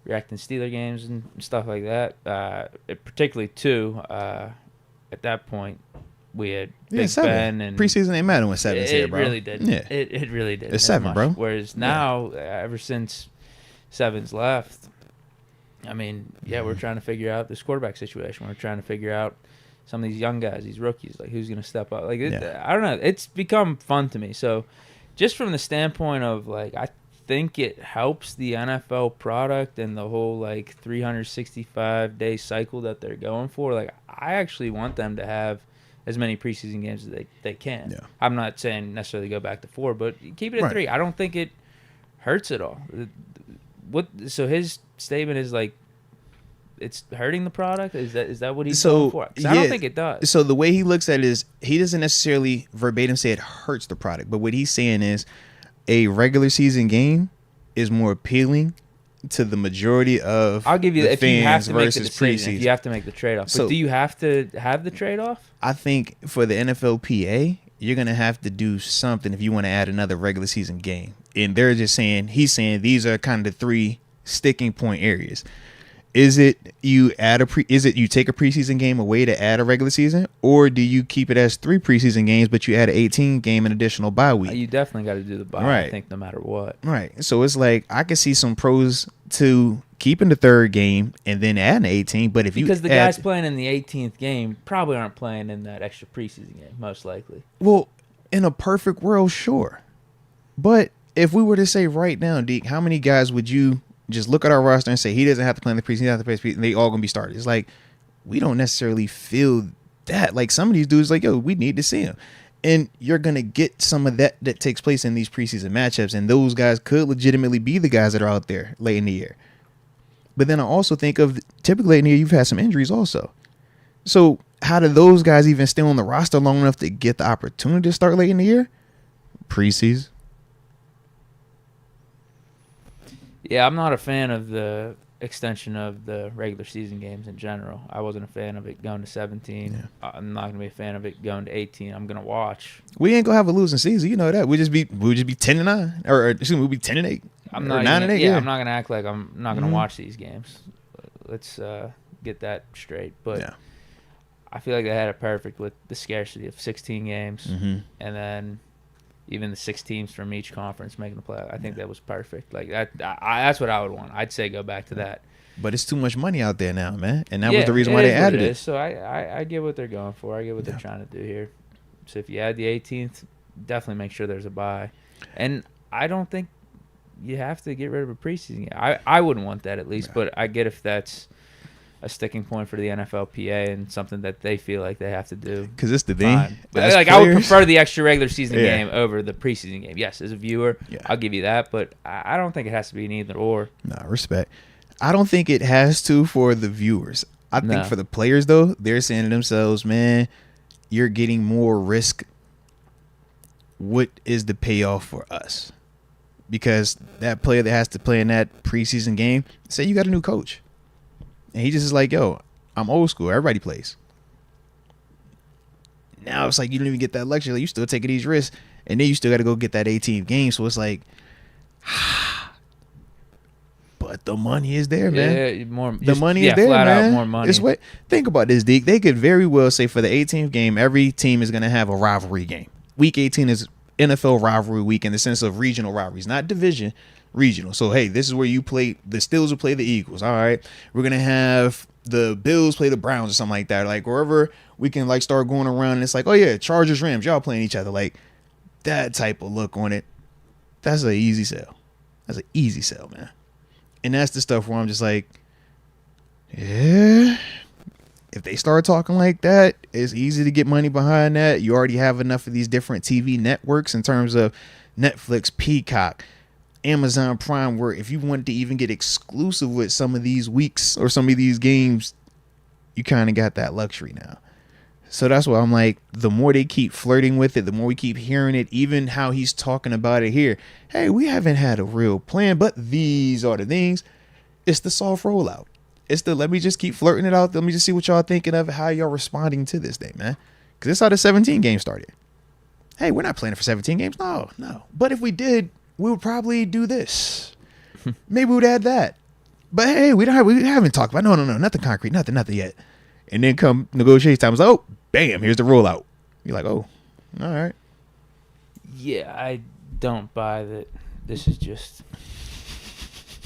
reacting to Steeler games and stuff like that. Particularly too, at that point we had Big Ben, and preseason ain't matter when 7's here, bro. It really did. Yeah, it really did. It's 7, bro. Whereas now, ever since 7's left, I mean, we're trying to figure out this quarterback situation. We're trying to figure out some of these young guys, these rookies, like who's going to step up. Like, I don't know. It's become fun to me. So, just from the standpoint of like, I think it helps the NFL product and the whole like 365-day cycle that they're going for. Like, I actually want them to have as many preseason games as they can. Yeah. I'm not saying necessarily go back to 4, but keep it at 3. I don't think it hurts at all. So his statement is like, it's hurting the product? Is that what he's going for? 'Cause I don't think it does. So the way he looks at it is, he doesn't necessarily verbatim say it hurts the product, but what he's saying is a regular season game is more appealing to the majority of I'll give you the if you have fans to make the versus decision, preseason. if you have to make the trade-off. So, but do you have to have the trade-off? I think for the NFLPA, you're going to have to do something if you want to add another regular season game. And they're just saying, he's saying these are kind of the 3 sticking point areas. Is it you take a preseason game away to add a regular season, or do you keep it as 3 preseason games but you add an 18 game and additional bye week? You definitely got to do the bye. Right. I think no matter what. Right. So it's like I can see some pros to keeping the 3rd game and then adding 18, but because the guys playing in the 18th game probably aren't playing in that extra preseason game, most likely. Well, in a perfect world, sure, but if we were to say right now, Deke, how many guys would you just look at our roster and say he doesn't have to play in the preseason, he doesn't have to play, and they all gonna be started? It's like we don't necessarily feel that. Like, some of these dudes, like, yo, we need to see him, and you're gonna get some of that takes place in these preseason matchups, and those guys could legitimately be the guys that are out there late in the year. But then I also think of typically late in the year, you've had some injuries also. So how do those guys even stay on the roster long enough to get the opportunity to start late in the year? Preseason. Yeah, I'm not a fan of the extension of the regular season games in general. I wasn't a fan of it going to 17. Yeah. I'm not gonna be a fan of it going to 18. I'm gonna watch. We ain't gonna have a losing season, you know that. We'll just be 10-9, or excuse me, we'll be 10-8. I'm not 9-8. Yeah, I'm not gonna act like I'm not gonna watch these games. Let's get that straight. But I feel like they had it perfect with the scarcity of 16 games, and then even the 6 teams from each conference making the playoff. I think that was perfect. Like that's what I would want. I'd say go back to that. But it's too much money out there now, man, and that was the reason why they added it. So I get what they're going for. I get what they're trying to do here. So if you add the 18th, definitely make sure there's a bye. And I don't think you have to get rid of a preseason game. I wouldn't want that at least, but I get if that's a sticking point for the NFLPA and something that they feel like they have to do. Because it's the thing. But like, I would prefer the extra regular season game over the preseason game. Yes, as a viewer, I'll give you that, but I don't think it has to be an either or. No, respect. I don't think it has to for the viewers. I think for the players, though, they're saying to themselves, man, you're getting more risk. What is the payoff for us? because that player that has to play in that preseason game, say you got a new coach, and he just is like, yo, I'm old school. Everybody plays. Now it's like you don't even get that luxury. Like, you still taking these risks, and then you still got to go get that 18th game. So it's like, but the money is there, man. Yeah, more. The money is there, flat man. out more money. It's what. Think about this, Deke. They could very well say for the 18th game, every team is going to have a rivalry game. Week 18 is NFL rivalry week in the sense of regional rivalries, not division, regional. So, hey, this is where you play. The Steelers will play the Eagles. All right. We're going to have the Bills play the Browns or something like that. Like, wherever we can, like, start going around and it's like, oh, yeah, Chargers, Rams, y'all playing each other. Like, that type of look on it. That's an easy sell. That's an easy sell, man. And that's the stuff where I'm just like, yeah, if they start talking like that, it's easy to get money behind that. You already have enough of these different TV networks in terms of Netflix, Peacock, Amazon Prime, where if you wanted to even get exclusive with some of these weeks or some of these games, you kind of got that luxury now. So that's why I'm like, the more they keep flirting with it, the more we keep hearing it, even how he's talking about it here. Hey, we haven't had a real plan, but these are the things. It's the soft rollout. It's the, let me just keep flirting it out. Let me just see what y'all thinking of, how y'all responding to this thing, man. Because this is how the 17 game started. Hey, we're not planning for 17 games. No. But if we did, we would probably do this. Maybe we would add that. But hey, we haven't talked about, no, nothing concrete, nothing yet. And then come negotiation time, it's like, oh, bam, here's the rollout. You're like, oh, all right. Yeah, I don't buy that this is just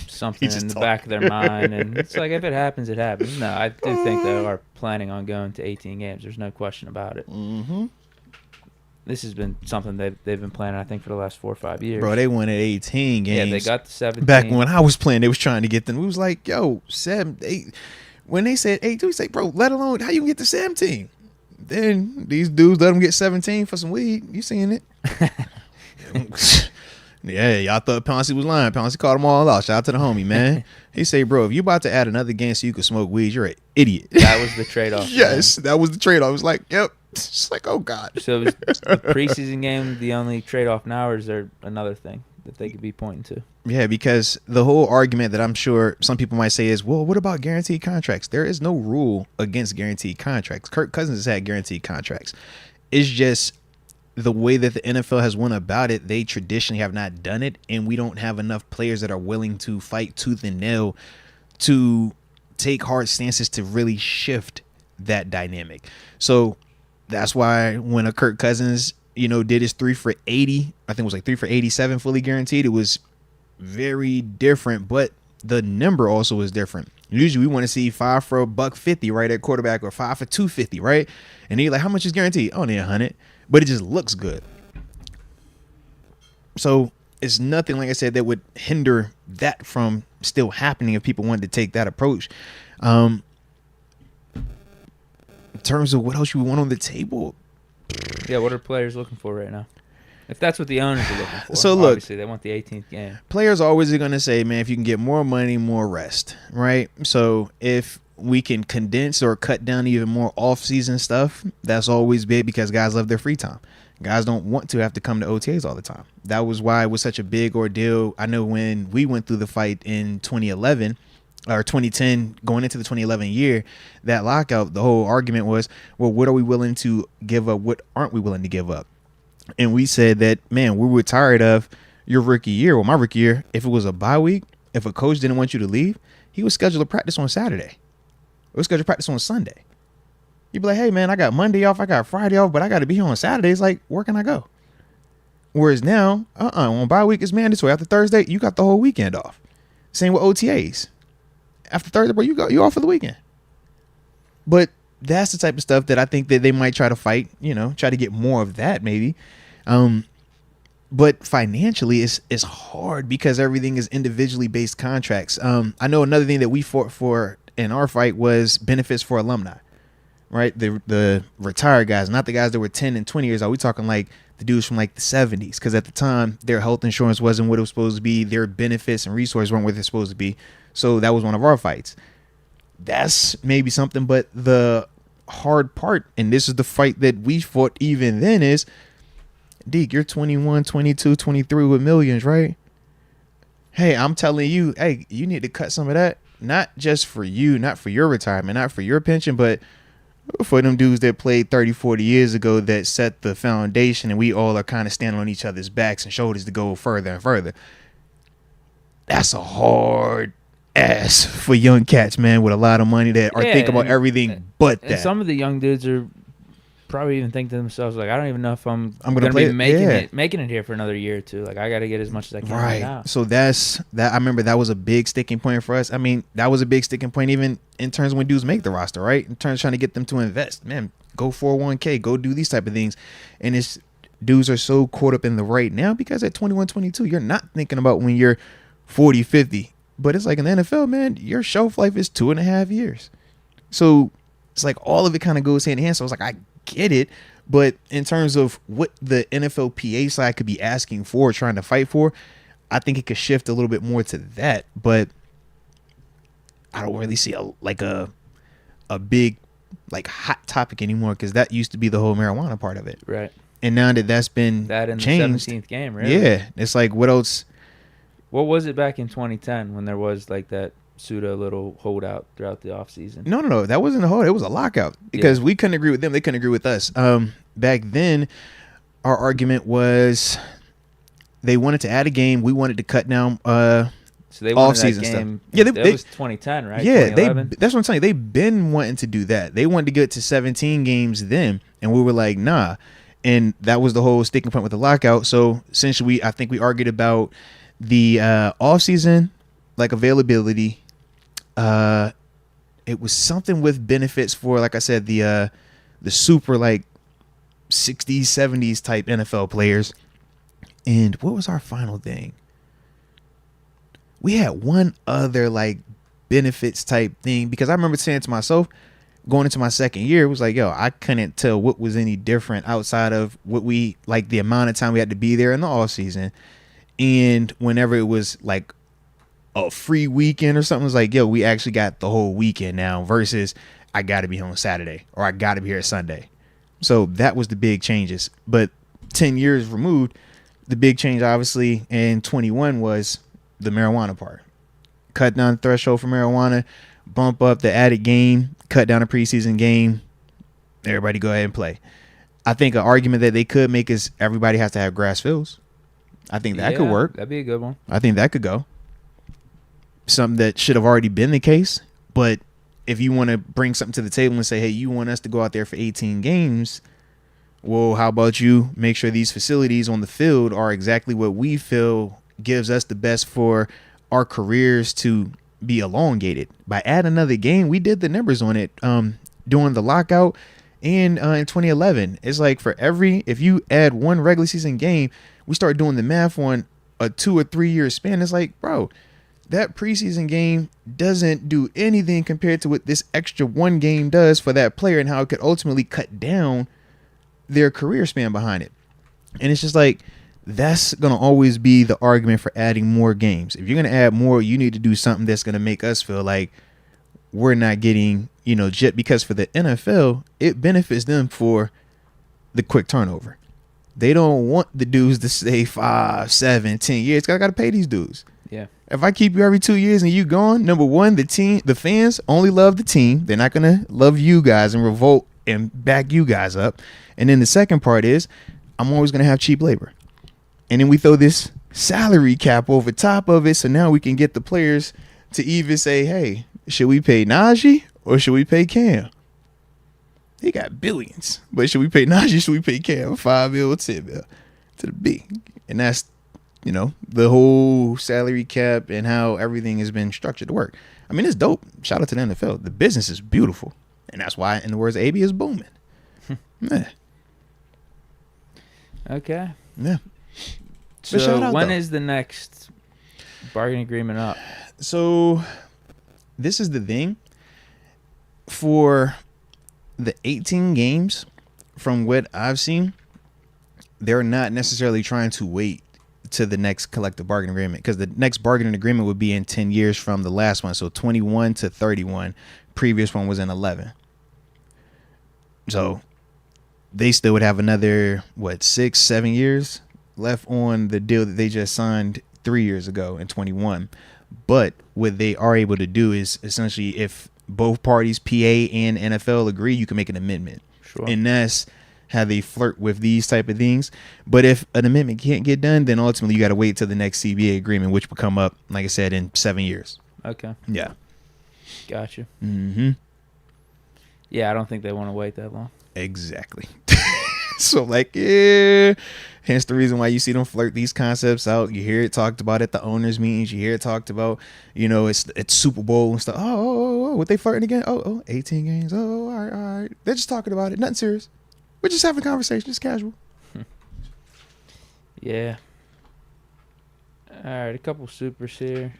something just in the talking. back of their mind. And it's like, if it happens, it happens. No, I do think they are planning on going to 18 games. There's no question about it. Mm-hmm. This has been something they've been planning, I think, for the last 4 or 5 years. Bro, they won at 18 games. Yeah, they got the 17. Back when I was playing, they was trying to get them. We was like, yo, 7, 8. When they said 8, we say, bro, let alone how you can get to 17. Then these dudes let them get 17 for some weed. You seen it? Yeah, y'all thought Pouncey was lying. Pouncey called them all out. Shout out to the homie, man. He say, bro, if you about to add another game so you can smoke weed, you're an idiot. That was the trade-off. Yes, that was the trade-off. I was like, yep. It's like, oh, God. So is the preseason game the only trade-off now, or is there another thing that they could be pointing to? Yeah, because the whole argument that I'm sure some people might say is, well, what about guaranteed contracts? There is no rule against guaranteed contracts. Kirk Cousins has had guaranteed contracts. It's just the way that the NFL has went about it, they traditionally have not done it, and we don't have enough players that are willing to fight tooth and nail to take hard stances to really shift that dynamic. So that's why when a Kirk Cousins, did his 3 for 80, I think it was like 3 for 87 fully guaranteed, it was very different, but the number also was different. Usually we want to see 5 for $150 right at quarterback, or 5 for $250, right? And he's like, how much is guaranteed? Only 100, but it just looks good. So it's nothing, like I said, that would hinder that from still happening if people wanted to take that approach. In terms of what else you want on the table. Yeah, what are players looking for right now? If that's what the owners are looking for. So look, obviously they want the 18th game. Players always are going to say, man, if you can get more money, more rest, right? So if we can condense or cut down even more off-season stuff, that's always big because guys love their free time. Guys don't want to have to come to OTAs all the time. That was why it was such a big ordeal. I know when we went through the fight in 2011 or 2010, going into the 2011 year, that lockout, the whole argument was, well, what are we willing to give up? What aren't we willing to give up? And we said that, man, we were tired of your rookie year. Well, my rookie year, if it was a bye week, if a coach didn't want you to leave, he would schedule a practice on Saturday. Or would schedule practice on Sunday. You'd be like, hey, man, I got Monday off, I got Friday off, but I got to be here on Saturdays. Like, where can I go? Whereas now, on bye week, it's mandatory. After Thursday, you got the whole weekend off. Same with OTAs. After Thursday, bro, you off for the weekend. But that's the type of stuff that I think that they might try to fight, try to get more of that maybe. But financially, it's hard because everything is individually based contracts. I know another thing that we fought for in our fight was benefits for alumni, right? The retired guys, not the guys that were 10 and 20 years old. We talking like the dudes from like the 70s, because at the time their health insurance wasn't what it was supposed to be. Their benefits and resources weren't what they're supposed to be. So that was one of our fights. That's maybe something, but the hard part, and this is the fight that we fought even then, is, Deke, you're 21, 22, 23 with millions, right? hey, I'm telling you, hey, you need to cut some of that. Not just for you, not for your retirement, not for your pension, but for them dudes that played 30, 40 years ago that set the foundation, and we all are kind of standing on each other's backs and shoulders to go further and further. That's a hard ass for young cats, man, with a lot of money that are thinking about everything but that. And some of the young dudes are probably even think to themselves, like, I don't even know if I'm gonna be play making it here for another year or two. Like, I got to get as much as I can right now. So that's that. I remember that was a big sticking point for us. I mean, that was a big sticking point even in terms of when dudes make the roster, right? In terms of trying to get them to invest. Man, go 401k, go do these type of things. And it's dudes are so caught up in the right now because at 21, 22, you're not thinking about when you're 40, 50. But it's like in the NFL, man, your shelf life is 2.5 years. So it's like all of it kind of goes hand in hand. So I was like, I get it. But in terms of what the NFLPA side could be asking for, trying to fight for, I think it could shift a little bit more to that. But I don't really see a big like hot topic anymore, because that used to be the whole marijuana part of it. Right. And now that's been that in changed, the 17th game, really. Yeah. It's like, what else? What was it back in 2010 when there was like that pseudo little holdout throughout the offseason? No. That wasn't a hold. It was a lockout because we couldn't agree with them. They couldn't agree with us. Back then, our argument was they wanted to add a game. We wanted to cut down so they wanted off-season that game. Stuff. Yeah, that was 2010, right? Yeah, 2011? that's what I'm saying. They've been wanting to do that. They wanted to get to 17 games then, and we were like, nah. And that was the whole sticking point with the lockout. So essentially, I think we argued about the off-season like availability. It was something with benefits for, like I said, the super like 60s, 70s type NFL players. And what was our final thing? We had one other like benefits type thing, because I remember saying to myself going into my second year, it was like, yo, I couldn't tell what was any different outside of what we like the amount of time we had to be there in the off season. And whenever it was like a free weekend or something, it was like, yo, we actually got the whole weekend now versus I got to be home Saturday or I got to be here Sunday. So that was the big changes. But 10 years removed, the big change obviously in 21 was the marijuana part. Cut down the threshold for marijuana, bump up the added game, cut down a preseason game. Everybody go ahead and play. I think an argument that they could make is everybody has to have grass fields. I think that could work. That'd be a good one. I think that could go. Something that should have already been the case. But if you want to bring something to the table and say, hey, you want us to go out there for 18 games, well, how about you make sure these facilities on the field are exactly what we feel gives us the best for our careers to be elongated. By adding another game, we did the numbers on it during the lockout and in 2011. It's like if you add one regular season game, we start doing the math on a 2 or 3 year span. It's like, bro, that preseason game doesn't do anything compared to what this extra one game does for that player and how it could ultimately cut down their career span behind it. And it's just like, that's going to always be the argument for adding more games. If you're going to add more, you need to do something that's going to make us feel like we're not getting, jet, because for the NFL, it benefits them for the quick turnover. They don't want the dudes to stay 5, 7, 10 years. I got to pay these dudes. Yeah. If I keep you every 2 years and you gone, number one, the fans only love the team. They're not going to love you guys and revolt and back you guys up. And then the second part is I'm always going to have cheap labor. And then we throw this salary cap over top of it. So now we can get the players to even say, hey, should we pay Najee or should we pay Cam? They got billions. But should we pay Najee? Should we pay Cam? 5 mil, 10 mil to the B. And that's, the whole salary cap and how everything has been structured to work. I mean, it's dope. Shout out to the NFL. The business is beautiful. And that's why, in the words of AB, is booming. Yeah. Okay. Yeah. So when is the next bargaining agreement up? So this is the thing. For the 18 games, from what I've seen, they're not necessarily trying to wait to the next collective bargaining agreement, because the next bargaining agreement would be in 10 years from the last one. So 21 to 31. Previous one was in 11. So they still would have another, 6, 7 years left on the deal that they just signed 3 years ago in 21. But what they are able to do is essentially if both parties, PA and NFL, agree, you can make an amendment. Sure. And that's how they flirt with these type of things. But if an amendment can't get done, then ultimately you got to wait till the next CBA agreement, which will come up, like I said, in 7 years. Okay. Yeah. Gotcha. Mm-hmm. Yeah, I don't think they want to wait that long. Exactly. So, like, yeah. Hence the reason why you see them flirt these concepts out. You hear it talked about at the owners' meetings. You hear it talked about, it's Super Bowl and stuff. Oh, what they flirting again? 18 games. Oh, all right. They're just talking about it. Nothing serious. We're just having a conversation. Just casual. Yeah. All right, a couple supers here.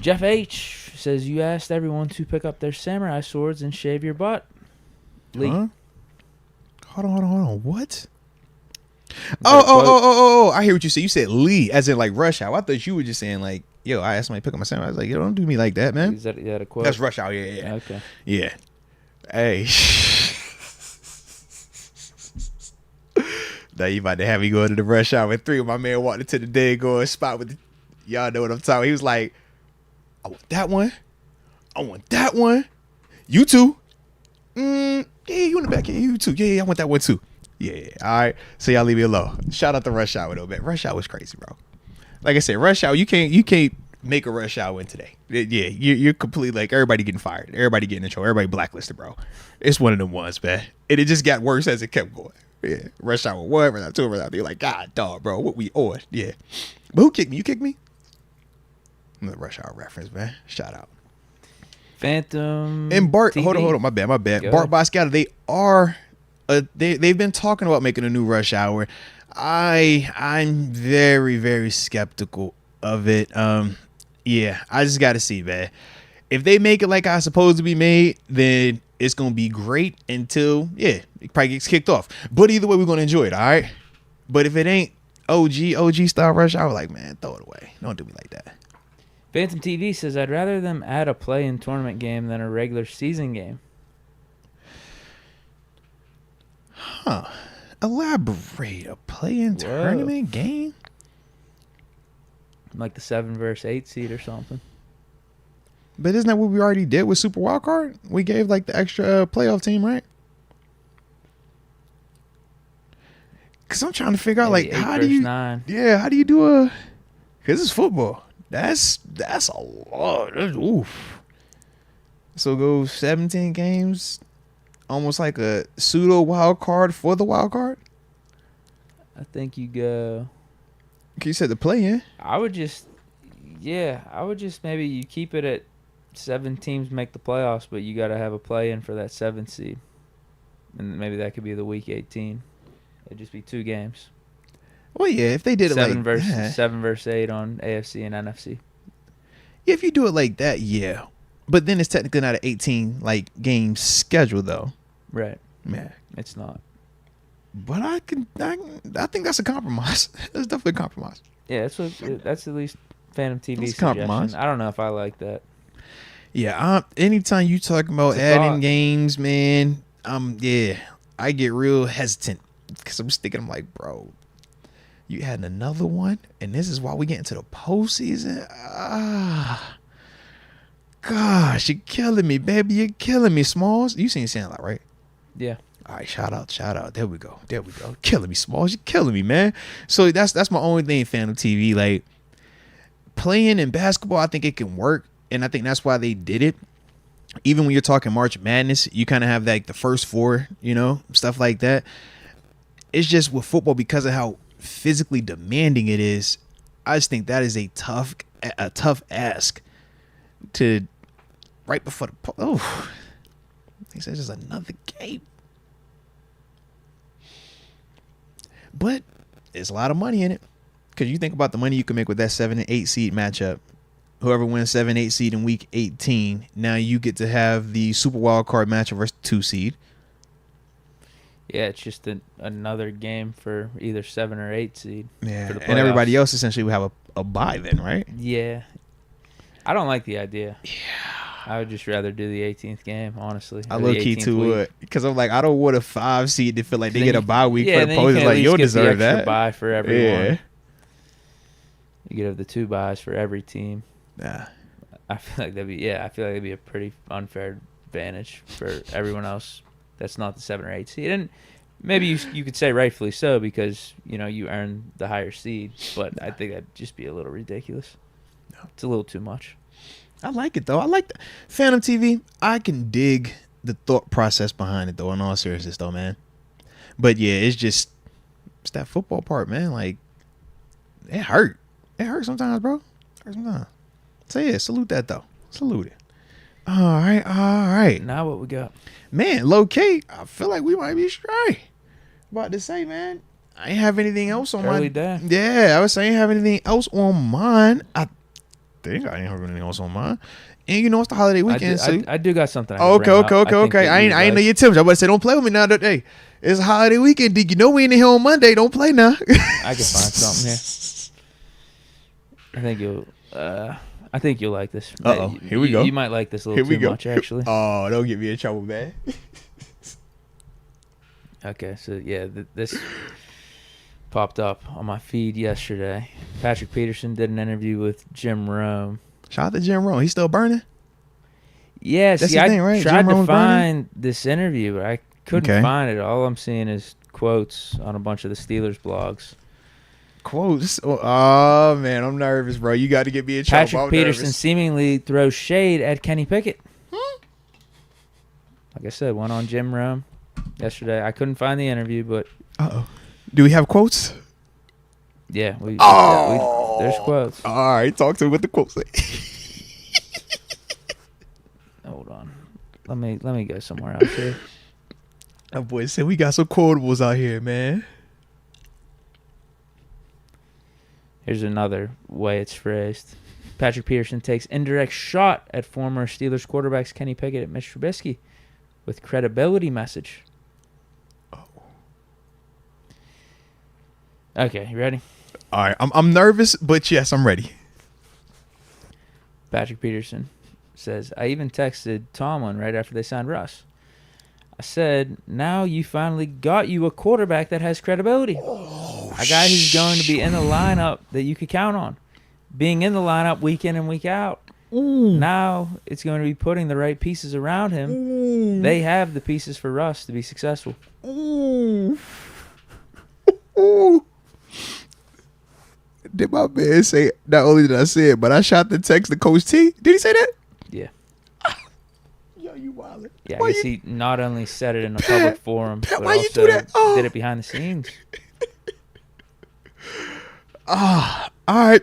Jeff H. says, you asked everyone to pick up their samurai swords and shave your butt. Lee. Huh? Hold on. What? Oh, I hear what you said. You said Lee, as in like Rush Hour. I thought you were just saying like, yo, I asked somebody to pick up my samurai. I was like, yo, don't do me like that, man. Is that a quote? That's Rush Hour, yeah. Okay. Yeah. Hey. Now you about to have me go to the Rush Hour at 3 when my man walked into the day going spot with y'all know what I'm talking about. He was like, I want that one. I want that one. You too. Yeah, you in the back. Yeah, you too. Yeah, I want that one too. Yeah. All right. So y'all leave me alone. Shout out to Rush Hour though, man. Rush Hour was crazy, bro. Like I said, Rush Hour, you can't make a Rush Hour win today. Yeah, you're completely like everybody getting fired, everybody getting in trouble, everybody blacklisted, bro. It's one of them ones, man. And it just got worse as it kept going. Yeah. Rush Hour 1, Rush Hour 2, Rush Hour 3. Like, God, dog, bro, what we on? Yeah. But who kicked me? You kicked me? Another Rush Hour reference, man. Shout out. Phantom And Bart, TV. hold on, my bad. Go Bart ahead. Boscato, they are, they've been talking about making a new Rush Hour. I'm very, very skeptical of it. Yeah, I just got to see, man. If they make it like I supposed to be made, then it's gonna be great until it probably gets kicked off. But either way, we're gonna enjoy it, all right. But if it ain't OG style Rush Hour, like, man, throw it away. Don't do me like that. Phantom TV says, I'd rather them add a play-in tournament game than a regular season game. Huh. Elaborate. A play-in tournament game? Like the 7 versus 8 seed or something. But isn't that what we already did with Super Wildcard? We gave like the extra playoff team, right? Because I'm trying to figure out, like, how do you... 9. Yeah, how do you do a... Because it's football. That's a lot. Oof. So go 17 games, almost like a pseudo wild card for the wild card. I think you go. You said the play-in. I would just maybe you keep it at 7 teams make the playoffs, but you got to have a play-in for that 7th seed, and maybe that could be the week 18. It'd just be 2 games. Well, yeah, if they did it like 7 versus 8 on AFC and NFC. Yeah, if you do it like that, yeah. But then it's technically not an 18 like game schedule though. Right. Yeah. It's not. But I think that's a compromise. That's definitely a compromise. Yeah, that's at least Phantom TV That's suggestion. compromise. I don't know if I like that. Yeah, anytime you talk about adding thought. games, man, I get real hesitant because I'm just thinking, I'm like, bro, you adding another one, and this is why we get into the postseason. Gosh, you're killing me, baby. You're killing me, Smalls. You seen Sandlot, right? Yeah. All right, shout out. There we go. Killing me, Smalls. You're killing me, man. So that's my only thing, Phantom TV. Like, playing in basketball, I think it can work, and I think that's why they did it. Even when you're talking March Madness, you kind of have like the first 4, stuff like that. It's just with football, because of how physically demanding it is, I just think that is a tough ask to right before the he says just another game. But there's a lot of money in it, because you think about the money you can make with that 7 and 8 seed matchup. Whoever wins 7, 8 seed in week 18, now you get to have the Super Wild Card matchup versus 2 seed. Yeah, it's just another game for either 7 or 8 seed. Yeah, for the and everybody playoffs. else essentially will have a bye then, right? Yeah. I don't like the idea. Yeah. I would just rather do the 18th game, honestly. I or low the key 18th too week. would, because I'm like, I don't want a 5 seed to feel like they Then get a you- bye week yeah, for then the you opponents. can at Like, least you'll get the deserve extra that. bye for everyone. Yeah. You could have the 2 buys for every team. Nah. I feel like that'd be a pretty unfair advantage for everyone else that's not the 7 or 8 seed. And maybe you could say rightfully so because, you earned the higher seed. But I think that'd just be a little ridiculous. No. It's a little too much. I like it, though. I like the Phantom TV. I can dig the thought process behind it, though, in all seriousness, though, man. But, yeah, it's that football part, man. Like, it hurt. It hurts sometimes, bro. It hurts sometimes. So, yeah, salute that, though. Salute it. All right. Now what we got? Man, low-key, I feel like we might be straight. About to say, man, I ain't have anything else on Early my... day. Yeah, I was saying I ain't have anything else on mine. I think I ain't have anything else on mine. And you know it's the holiday weekend, so... I do got something. Okay. I ain't know your tips. I was about to say, don't play with me now. Hey, it's a holiday weekend, Deke. You know we ain't here on Monday. Don't play now. I can find something here. I think you'll like this. Uh-oh. Here we go. You might like this a little too much, actually. Oh, don't get me in trouble, man. Okay, so yeah, this popped up on my feed yesterday. Patrick Peterson did an interview with Jim Rome. Shout out to Jim Rome. He's still burning? Yeah, That's see, his thing, right? tried Jim to Rome's find this interview, but I couldn't Okay. find it. All I'm seeing is quotes on a bunch of the Steelers blogs. Quotes. Oh, man, I'm nervous, bro. You got to get me in trouble. Patrick I'm Peterson nervous. seemingly throws shade at Kenny Pickett. Like I said, went on Jim Rome yesterday. I couldn't find the interview, but Uh-oh. Do we have quotes? yeah, Oh. there's quotes. All right, talk to me with the quotes. Hold on, let me go somewhere else here. That boy said we got some quotables out here, man. Here's another way it's phrased. Patrick Peterson takes indirect shot at former Steelers quarterbacks Kenny Pickett and Mitch Trubisky with credibility message. Oh. Okay, you ready? All right, I'm nervous, but yes, I'm ready. Patrick Peterson says, I even texted Tomlin right after they signed Russ. I said, now you finally got you a quarterback that has credibility. A guy who's going to be in the lineup that you could count on. Being in the lineup week in and week out. Ooh. Now it's going to be putting the right pieces around him. Ooh. They have the pieces for Russ to be successful. Ooh. Ooh. Did my man say, not only did I say it, but I shot the text to Coach T? Did he say that? Yeah. Yo, you wildin'. Yeah, Why I guess you- he not only said it in a public forum, Pat, but why you also do that? Oh. did it behind the scenes. All right.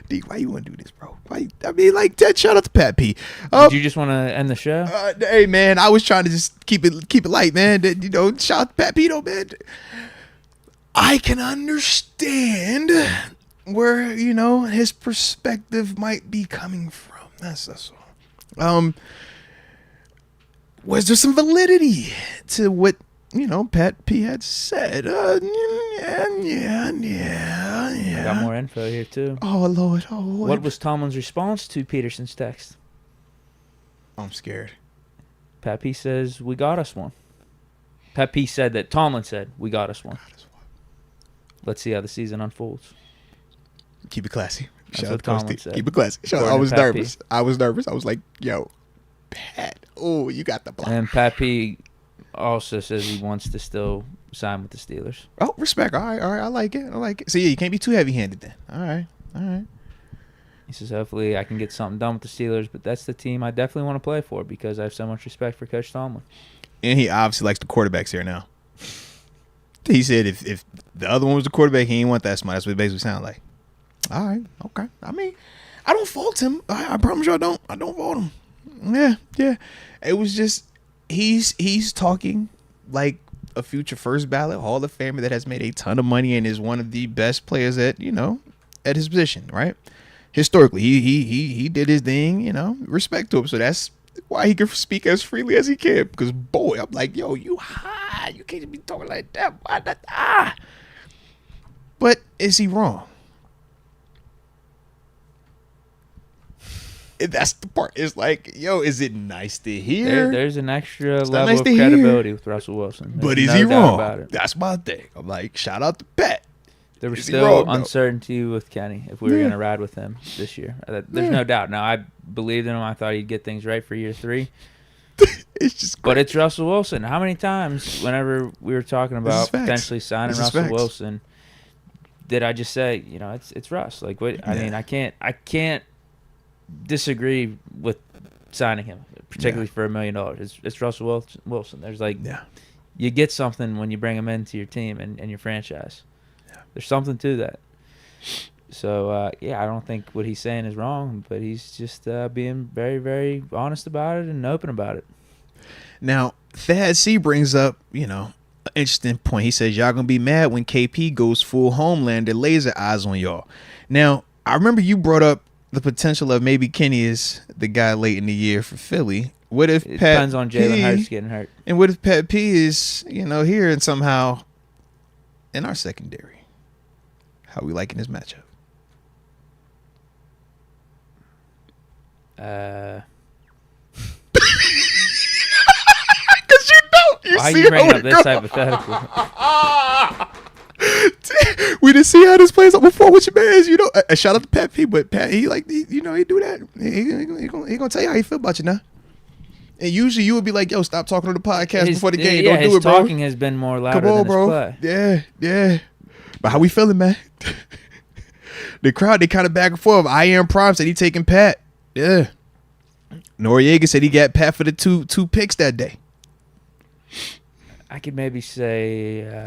Deke, why you want to do this, bro? Like that. Shout out to Pat P. Did you just want to end the show? Hey, man, I was trying to just keep it light, man. Shout out to Pat P, though, man. I can understand where his perspective might be coming from. That's all. Was there some validity to what Pat P had said? Yeah. I got more info here, too. Oh Lord. What was Tomlin's response to Peterson's text? I'm scared. Pat P says, we got us one. Pat P said that Tomlin said, we got us one. Let's see how the season unfolds. Keep it classy. That's Shout what out to Coach Tomlin T. said. Keep it classy. According I to was Pat P. nervous. I was like, yo, Pat. Oh, you got the block. And Pat P also says he wants to still sign with the Steelers. Oh, respect. All right. I like it. So, yeah, you can't be too heavy-handed then. All right. He says, hopefully I can get something done with the Steelers, but that's the team I definitely want to play for because I have so much respect for Coach Tomlin. And he obviously likes the quarterbacks here now. He said if the other one was the quarterback, he didn't want that smart. That's what it basically sounded like. All right. Okay. I mean, I don't fault him. I promise you I don't. I don't fault him. Yeah. It was just he's talking like a future first ballot Hall of Famer that has made a ton of money and is one of the best players at his position, right? Historically, he did his thing, respect to him. So that's why he can speak as freely as he can. Because boy, I'm like, yo, you high. You can't be talking like that. Why not? But is he wrong? That's the part. It's like, yo, is it nice to hear? There's an extra It's level nice of to credibility hear. with Russell Wilson. But There's is no he doubt wrong? about it. That's my thing. I'm like, shout out to Pat. There was Is he still wrong, though? uncertainty with Kenny if we were Yeah. going to ride with him this year. There's no doubt. Now, I believed in him. I thought he'd get things right for year 3. It's just But great. it's Russell Wilson. How many times, whenever we were talking This is about facts. potentially signing This is Russell facts. Wilson, did I just say, it's Russ? Like, what? I Yeah. mean, I can't disagree with signing him, particularly for $1 million. It's Russell Wilson. There's like, Yeah. you get something when you bring him into your team and your franchise. Yeah. There's something to that. So, I don't think what he's saying is wrong, but he's just being very, very honest about it and open about it. Now, Thad C brings up, an interesting point. He says, y'all going to be mad when KP goes full Homelander laser eyes on y'all. Now, I remember you brought up the potential of maybe Kenny is the guy late in the year for Philly. What if It Pat depends on Jalen P, Hurts getting hurt. and what if Pat P is, here and somehow in our secondary? How we liking this matchup? Why Because you are see you bringing how up it this go. hypothetical? We didn't see how this plays out before with your man's, shout out to Pat P, but Pat, he do that. He gonna tell you how he feel about you now. And usually you would be like, yo, stop talking on the podcast before the game. Don't do his it, bro. talking has been more louder Come on, than his bro. play. Yeah. But how we feeling, man? The crowd, they kind of back and forth. I Am Prime said he taking Pat. Yeah. Noriega said he got Pat for the two picks that day. I could maybe say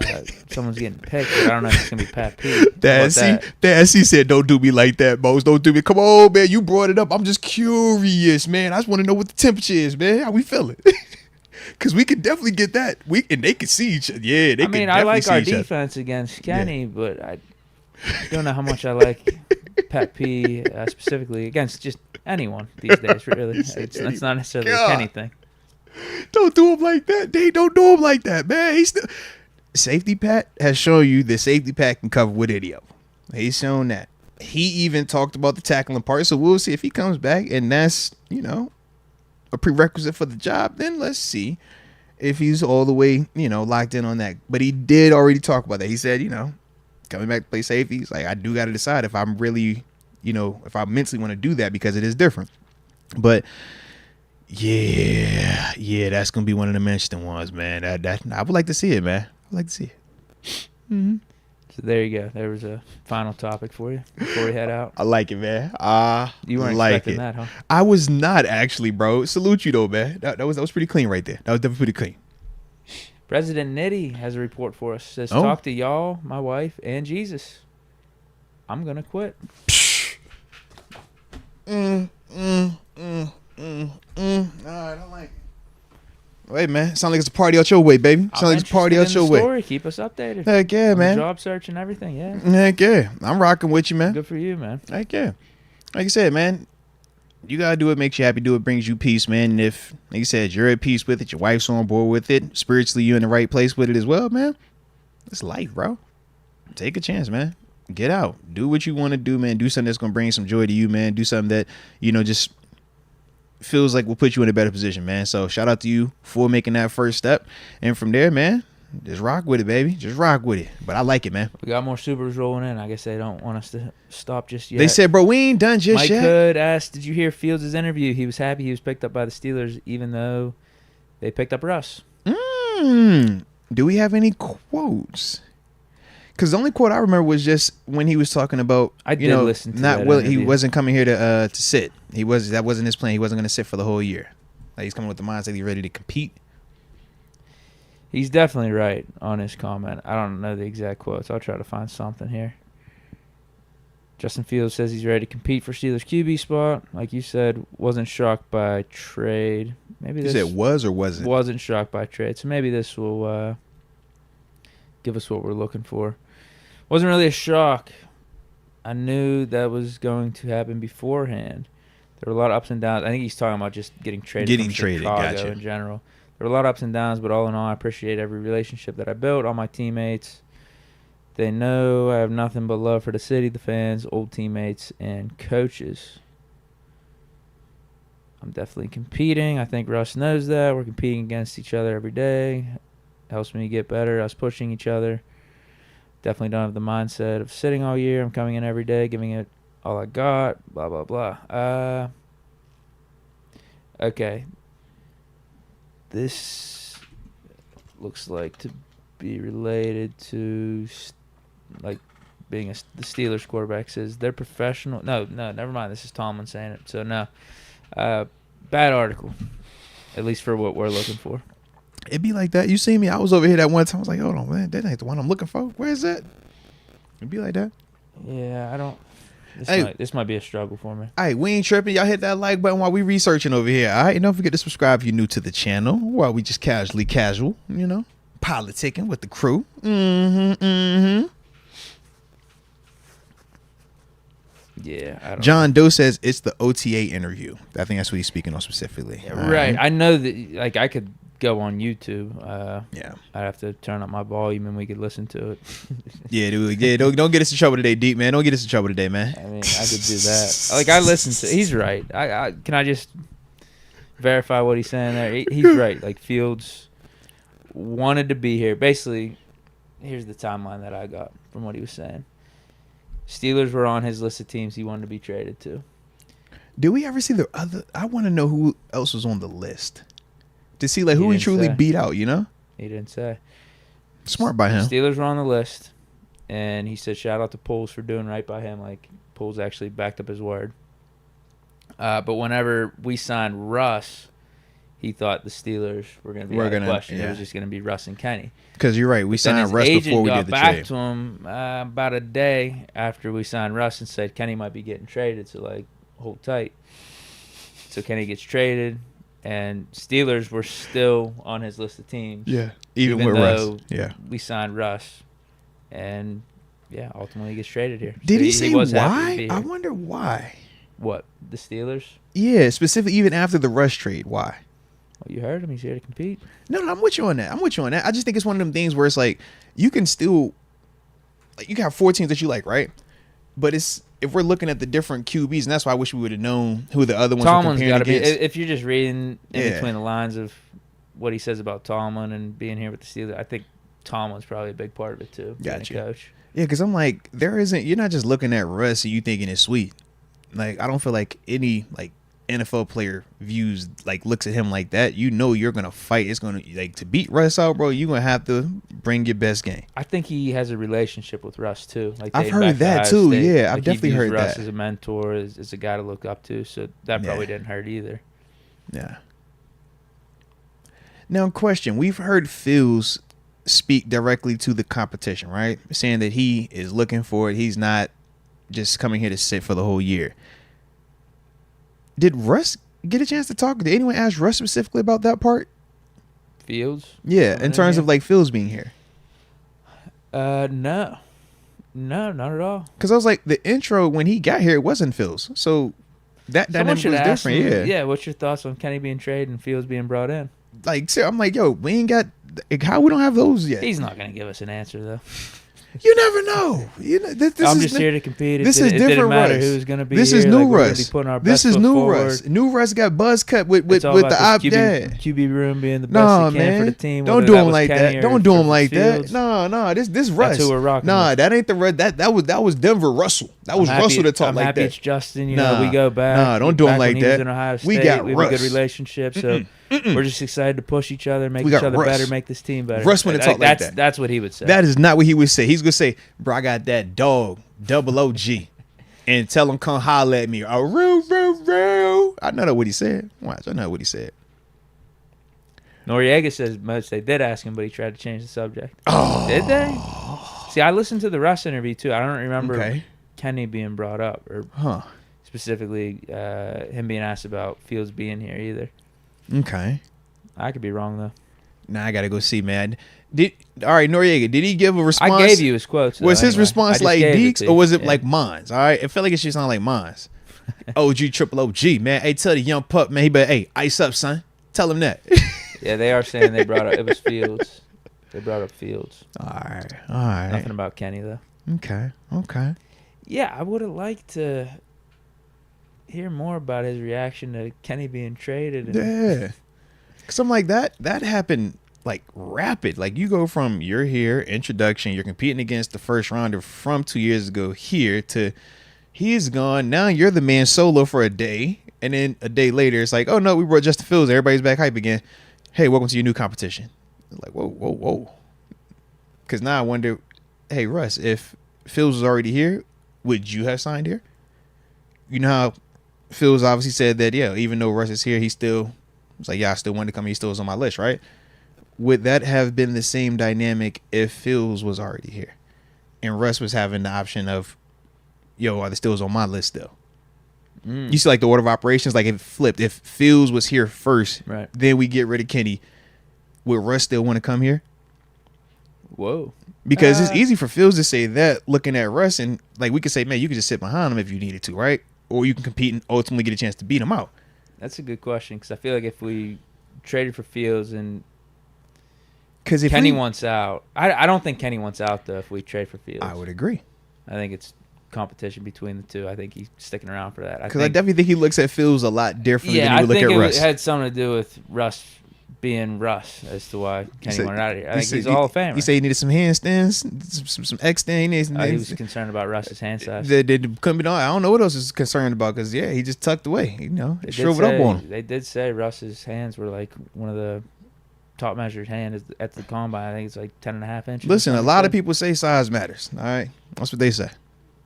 someone's getting picked, but I don't know if it's going to be Pat P. How That about he said, don't do me like that, Mose. Don't do me. Come on, man. You brought it up. I'm just curious, man. I just want to know what the temperature is, man. How we feeling? Because we could definitely get that. And they could see each other. Yeah, they I could mean, definitely I like see our each other. defense against Kenny, but I don't know how much I like Pat P specifically against just anyone these days, really. It's not necessarily a Kenny thing. Don't do him like that. They don't do him like that, man. He's still Safety Pat has shown you that Safety Pat can cover with any of them. He's shown that. He even talked about the tackling part, so we'll see if he comes back, and that's, a prerequisite for the job. Then let's see if he's all the way, locked in on that. But he did already talk about that. He said, coming back to play safety, he's like, I do got to decide if I'm really, if I mentally want to do that because it is different. But yeah, that's gonna be one of the interesting ones, man. That I would like to see it, man. I'd like to see it. Mm-hmm. So there you go. There was a final topic for you before we head out. I like it, man. You weren't like expecting it. that, huh? I was not actually, bro. Salute you though, man. That was pretty clean right there. That was definitely pretty clean. President Nitty has a report for us. Says, Oh. talk to y'all, my wife, and Jesus. I'm gonna quit. No, I don't like it. Wait, man. Sound like it's a party out your way, baby. Sound like it's a party out your way. Story. Keep us updated. Heck yeah, On the man. job search and everything. Yeah. Heck yeah. I'm rocking with you, man. Good for you, man. Heck yeah. Like I said, man, you gotta do what makes you happy. Do what brings you peace, man. And if, like you said, you're at peace with it, your wife's on board with it, spiritually you're in the right place with it as well, man. It's life, bro. Take a chance, man. Get out. Do what you want to do, man. Do something that's gonna bring some joy to you, man. Do something that, just feels like will put you in a better position, man. So shout out to you for making that first step. And from there, man, just rock with it, baby. Just rock with it. But I like it, man. We got more supers rolling in. I guess they don't want us to stop just yet. They said, bro, we ain't done just Mike yet. Hood asked, did you hear Fields' interview? He was happy he was picked up by the Steelers, even though they picked up Russ. Do we have any quotes? Because the only quote I remember was just when he was talking about, I did listen to that he interview. wasn't coming here to sit. That wasn't his plan. He wasn't going to sit for the whole year. Like he's coming with the mindset he's ready to compete. He's definitely right on his comment. I don't know the exact quotes. I'll try to find something here. Justin Fields says he's ready to compete for Steelers QB spot. Like you said, wasn't shocked by trade. Maybe You this said was or wasn't? wasn't shocked by trade. So maybe this will give us what we're looking for. Wasn't really a shock. I knew that was going to happen beforehand. There were a lot of ups and downs. I think he's talking about just getting traded from Chicago gotcha. in general. There were a lot of ups and downs, but all in all, I appreciate every relationship that I built, all my teammates. They know I have nothing but love for the city, the fans, old teammates, and coaches. I'm definitely competing. I think Russ knows that. We're competing against each other every day. Helps me get better. Us pushing each other. Definitely don't have the mindset of sitting all year. I'm coming in every day, giving it all I got. Blah, blah, blah. Okay. This looks like to be related to, like, being the Steelers quarterback. Says they're professional. No, never mind. This is Tomlin saying it. So, no. Bad article, at least for what we're looking for. It'd be like that. You see me? I was over here that one time. I was like, hold on, man. That ain't the one I'm looking for. Where is that? It'd be like that. Yeah, I don't. This might be a struggle for me. All right, we ain't tripping. Y'all hit that like button while we researching over here. All right, and don't forget to subscribe if you're new to the channel. While we just casual, politicking with the crew. Yeah, I don't John Doe says it's the OTA interview. I think that's what he's speaking on specifically. Yeah, right. I know that. Like, I could go on YouTube. Yeah. I'd have to turn up my volume and we could listen to it. Yeah, dude. Yeah, don't get us in trouble today, Deep, man. Don't get us in trouble today, man. I mean, I could do that. Like, I listen to. He's right. Can I just verify what he's saying there? He's right. Like, Fields wanted to be here. Basically, here's the timeline that I got from what he was saying. Steelers were on his list of teams he wanted to be traded to. Did we ever see the other? I want to know who else was on the list to see like who he truly beat out. You know, he didn't say. Smart by him. Steelers were on the list, and he said shout out to Poles for doing right by him. Like, Poles actually backed up his word. But whenever we signed Russ, he thought the Steelers were going to be out of question. Yeah. It was just going to be Russ and Kenny. Because you're right. We signed Russ before we did the trade. Got back to him about a day after we signed Russ and said Kenny might be getting traded, so, like, hold tight. So Kenny gets traded, and Steelers were still on his list of teams. Yeah, even with Russ. Yeah, we signed Russ, and, yeah, ultimately he gets traded here. Did he say why? I wonder why. What, the Steelers? Yeah, specifically even after the Russ trade. Why? Well, you heard him. He's here to compete. No, I'm with you on that. I just think it's one of them things where it's like you can still, like, you can have 4 teams that you like, right? But it's if we're looking at the different QBs, and that's why I wish we would have known who the other ones were comparing against. If you're just reading in between the lines of what he says about Tomlin and being here with the Steelers, I think Tomlin's probably a big part of it too. Gotcha. Coach. Yeah, because I'm like, you're not just looking at Russ and you thinking it's sweet. Like, I don't feel like any like NFL player looks at him like that. You know you're gonna fight. It's gonna to beat Russ out, bro. You're gonna have to bring your best game. I think he has a relationship with Russ too. Like, I've heard that too. State. Yeah, I've definitely heard that. Russ as a mentor, as a guy to look up to. So that probably didn't hurt either. Yeah. Now, question: we've heard Fields speak directly to the competition, right? Saying that he is looking for it. He's not just coming here to sit for the whole year. Did Russ get a chance to talk? Did anyone ask Russ specifically about that part? Fields? Yeah, in terms of like Fields being here. No, not at all. Because I was like, the intro when he got here, it wasn't Fields, so that dynamic was different. Him, yeah. What's your thoughts on Kenny being traded and Fields being brought in? Like, I'm like, yo, we ain't got. How we don't have those yet? He's not gonna give us an answer though. You never know. I'm just here to compete. This is different. It didn't matter who's going to be this here. Is new Russ. This is new Russ. New Russ got buzz cut with the QB room being the best he can for the team. Don't do him like that. Don't do him like that. No. This Russ. That's who we're rocking. Nah, that ain't the Russ. That was Denver Russell. That was Russell to talk like that. I'm happy it's Justin. You know, we go back. Nah, don't do him like that. In Ohio State, we got we have a good relationship. So we're just excied to push each other, make each other better, make this team better. Russ wouldn't talk like that. That's what he would say. That is not what he would say. He's gonna say, "Bro, I got that dog, double OG," and tell him come holler at me. I know that what he said. Watch, I know what he said. Noriega says Moats, they did ask him, but he tried to change the subject. Oh, did they? See, I listened to the Russ interview too. I don't remember Kenny being brought up or specifically him being asked about Fields being here either. Okay. I could be wrong though. Nah, I gotta go see, man. All right, Noriega, did he give a response? I gave you his quotes. Was his response like Deke's or was it like mine's? All right, it felt like it should sound like mine's. OG, triple OG, man. Hey, tell the young pup, man. He better, hey, ice up, son. Tell him that. Yeah, they are saying they brought up. It was Fields. They brought up Fields. All right. Nothing about Kenny though. Okay. Yeah, I would have liked to hear more about his reaction to Kenny being traded. Yeah. Something like that happened like rapid. Like you go from you're here, introduction, you're competing against the first rounder from 2 years ago here to he's gone. Now you're the man solo for a day. And then a day later, it's like, oh no, we brought Justin Fields. Everybody's back hype again. Hey, welcome to your new competition. Like, whoa. Because now I wonder, hey, Russ, if Fields was already here, would you have signed here? You know how Fields obviously said that, yeah, even though Russ is here, he still was like, yeah, I still wanted to come. He still was on my list, right? Would that have been the same dynamic if Fields was already here and Russ was having the option of, yo, are they still on my list still? You see, like the order of operations, like if it flipped, if Fields was here first, right, then we get rid of Kenny. Would Russ still want to come here? Whoa. Because it's easy for Fields to say that looking at Russ, and like we could say, man, you could just sit behind him if you needed to, right? Or you can compete and ultimately get a chance to beat him out. That's a good question because I feel like if we traded for Fields and because if Kenny wants out, I don't think Kenny wants out though. If we trade for Fields, I would agree. I think it's competition between the two. I think he's sticking around for that. Because I definitely think he looks at Fields a lot differently than he would look at Russ. It had something to do with Russ being Russ as to why Kenny wanted out of here. I think he's a Hall of Famer. You say he needed some handstands, some extends. He was concerned about Russ's hand size. They couldn't be. I don't know what else is concerned about because he just tucked away. You know, they shriveled up on him. They did say Russ's hands were like one of the top measured hands at the combine. I think it's like 10.5 inches. Listen, a lot of people say size matters. All right, that's what they say.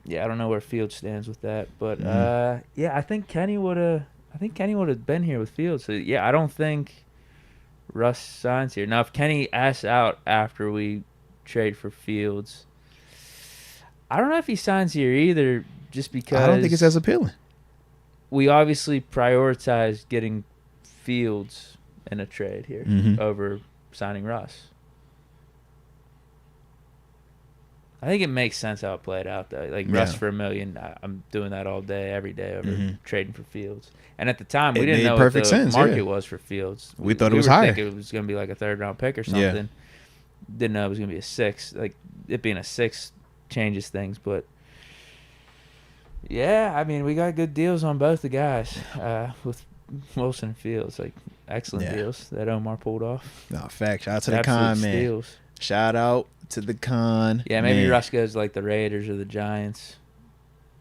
Yeah, I don't know where Fields stands with that, but yeah, I think Kenny would have been here with Fields. So yeah, I don't think Russ signs here. Now, if Kenny asks out after we trade for Fields, I don't know if he signs here either. Just because I don't think it's as appealing. We obviously prioritize getting Fields in a trade here over signing Russ. I think it makes sense how it played out, though. Like, Russ for $1 million, I'm doing that all day, every day, over trading for Fields. And at the time, we didn't know what the market was for Fields. We thought it was higher. We were thinking it was going to be like a third-round pick or something. Yeah. Didn't know it was going to be a 6. Like, it being a 6 changes things. But, yeah, I mean, we got good deals on both the guys with Wilson and Fields. Like, excellent deals that Omar pulled off. No, fact. Shout out to the con, man. Steals. Shout out to the con. Yeah, maybe Russ goes like the Raiders or the Giants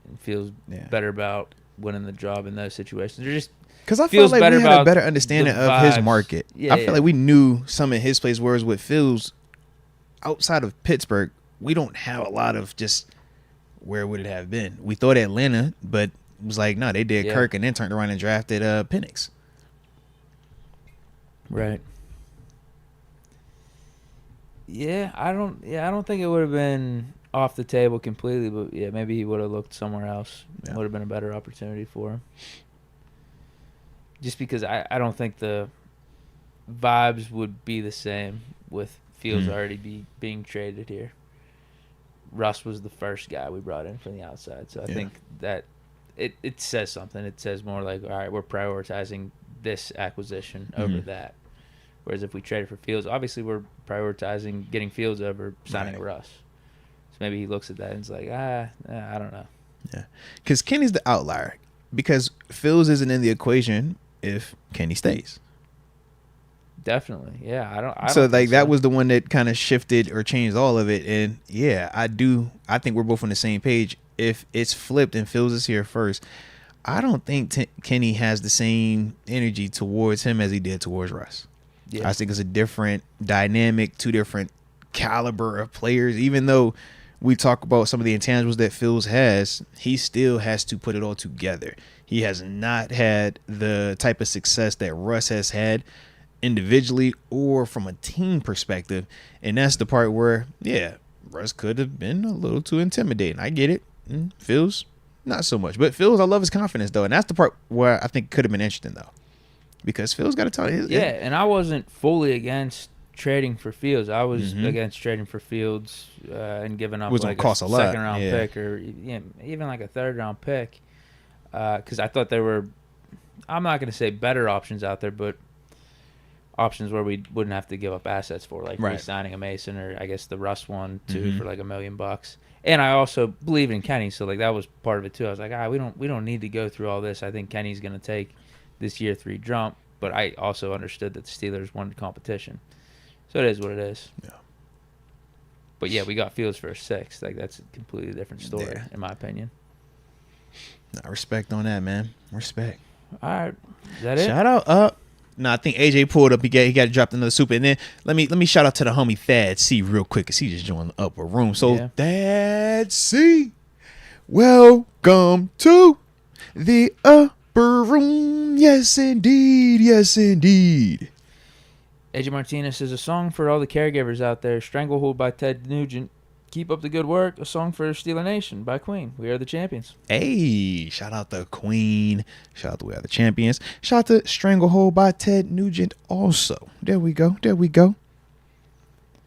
and feels better about winning the job in those situations. Or just because I feel like we had a better understanding of his market. Yeah, I feel like we knew some of his plays, whereas with Fields, outside of Pittsburgh, we don't have a lot of just where would it have been. We thought Atlanta, but it was like, no, they did Kirk and then turned around and drafted Penix. Right. Yeah, I don't think it would have been off the table completely, but yeah, maybe he would have looked somewhere else. It would have been a better opportunity for him. Just because I don't think the vibes would be the same with Fields already being traded here. Russ was the first guy we brought in from the outside, so I think that it says something. It says more like, all right, we're prioritizing this acquisition over that. Whereas if we traded for Fields, obviously we're prioritizing getting Fields over signing Russ. So maybe he looks at that and is like, I don't know. Yeah, because Kenny's the outlier. Because Fields isn't in the equation if Kenny stays. Definitely, yeah. I don't so that was the one that kind of shifted or changed all of it. And yeah, I think we're both on the same page. If it's flipped and Fields is here first, I don't think Kenny has the same energy towards him as he did towards Russ. Yeah. I think it's a different dynamic, two different caliber of players. Even though we talk about some of the intangibles that Fields has, he still has to put it all together. He has not had the type of success that Russ has had individually or from a team perspective. And that's the part where, Russ could have been a little too intimidating. I get it. Fields, not so much. But Fields, I love his confidence, though. And that's the part where I think could have been interesting, though. Because Fields got to tell you. Yeah, and I wasn't fully against trading for Fields. I was against trading for Fields and giving up like a second-round pick or even like a third-round pick. Because I thought there were, I'm not going to say better options out there, but options where we wouldn't have to give up assets for, like Right. re-signing a Mason, or I guess the Russ one too Mhm. for like $1 million. And I also believe in Kenny, so like that was part of it too. I was like, we don't need to go through all this. I think Kenny's going to take this year 3 jump, but I also understood that the Steelers wanted competition, so it is what it is. Yeah. But yeah, we got Fields for a 6th. Like that's a completely different story, Yeah. in my opinion. Nah, respect on that, man. Respect. All right, is that it? Shout out. No, I think AJ pulled up. He got dropped another super. And then let me shout out to the homie Thad C real quick, because he just joined the upper room. So Yeah. Thad C, welcome to the upper room. Yes, indeed. Yes, indeed. AJ Martinez says a song for all the caregivers out there. Stranglehold by Ted Nugent. Keep up the good work. A song for Steeler Nation by Queen. We are the champions. Hey, shout out to Queen. Shout out to We Are the Champions. Shout out to Stranglehold by Ted Nugent also. There we go. There we go.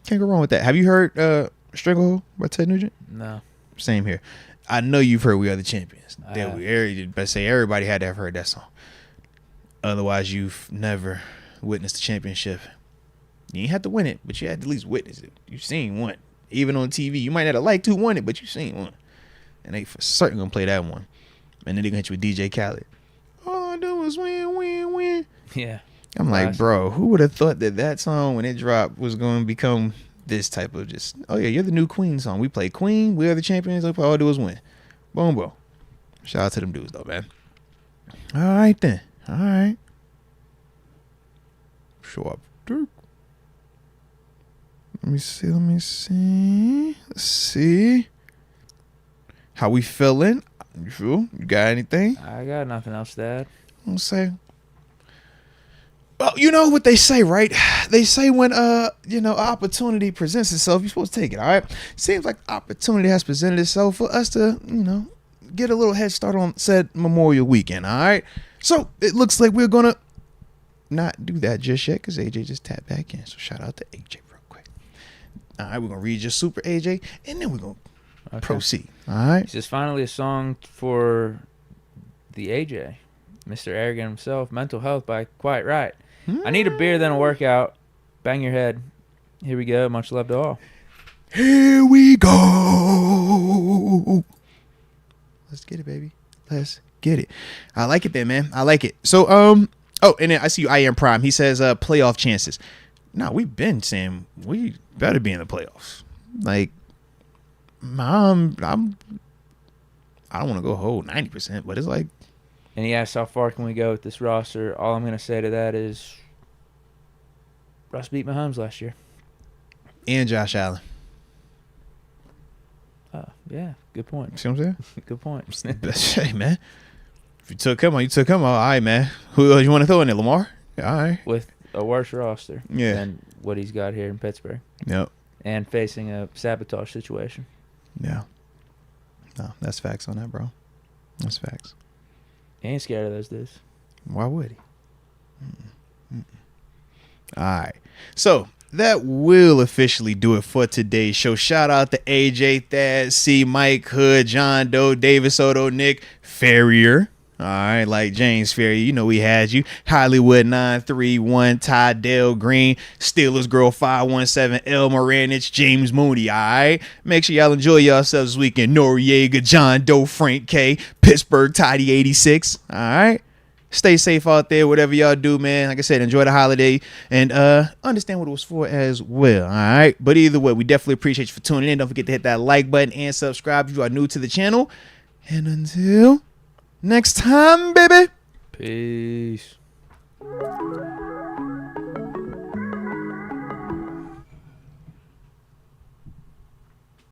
Can't go wrong with that. Have you heard Stranglehold by Ted Nugent? No. Same here. I know you've heard We Are the Champions. I There have. we better say everybody had to have heard that song. Otherwise, you've never witnessed the championship. You ain't have to win it, but you had to at least witness it. You've seen one. Even on TV. You might not have liked who won it, but you've seen one. And they for certain going to play that one. And then they're going to hit you with DJ Khaled. All I do is win, win, win. Yeah. I'm like, Classic. bro, who would have thought that song, when it dropped, was going to become this type of just, oh, yeah, you're the new Queen song. We play Queen. We are the champions. All I do is win. Boom, boom. Shout out to them dudes, though, man. All right, then. All right. Show up, Dirk. Let me see. Let's see. How we feeling? You feel? You got anything? I got nothing else to add. I'm say. Well, you know what they say, right? They say when opportunity presents itself, you're supposed to take it. All right. Seems like opportunity has presented itself for us to, get a little head start on said Memorial Weekend. All right. So it looks like we're gonna not do that just yet, because AJ just tapped back in. So shout out to AJ real quick. All right, we're gonna read your super AJ, and then we're gonna proceed. All right. This is finally a song for the AJ, Mr. Arrogant himself. Mental Health by Quite Right. I need a beer, then a workout. Bang your head. Here we go. Much love to all. Here we go. Let's get it, baby. Let's get it. I like it, then, man. I like it. So, and then I see you, I Am Prime. He says, playoff chances. No, we've been saying we better be in the playoffs. Like, I don't want to go whole 90%, but it's like. And he asked how far can we go with this roster. All I'm going to say to that is Russ beat Mahomes last year. And Josh Allen. Yeah, good point. See what I'm saying? Good point. Hey, man. If you took him on, you took him on. All right, man. Who else you want to throw in there, Lamar? All right. With a worse roster Yeah. than what he's got here in Pittsburgh. Yep. And facing a sabotage situation. Yeah. No, that's facts on that, bro. That's facts. He ain't scared of those dudes. Why would he? All right. So that will officially do it for today's show. Shout out to AJ, Thad, C, Mike, Hood, John Doe, David Soto, Nick, Ferrier. All right, like James Ferrier, we had you. Hollywood 931, Tydell Green, Steelers Girl 517, El Moranich, James Mooney. All right, make sure y'all enjoy yourselves this weekend. Noriega, John Doe, Frank K, Pittsburgh Tidy 86. All right. Stay safe out there, whatever y'all do, man. Like I said, enjoy the holiday and understand what it was for as well. All right. But either way, we definitely appreciate you for tuning in. Don't forget to hit that like button and subscribe if you are new to the channel. And until next time, baby. Peace.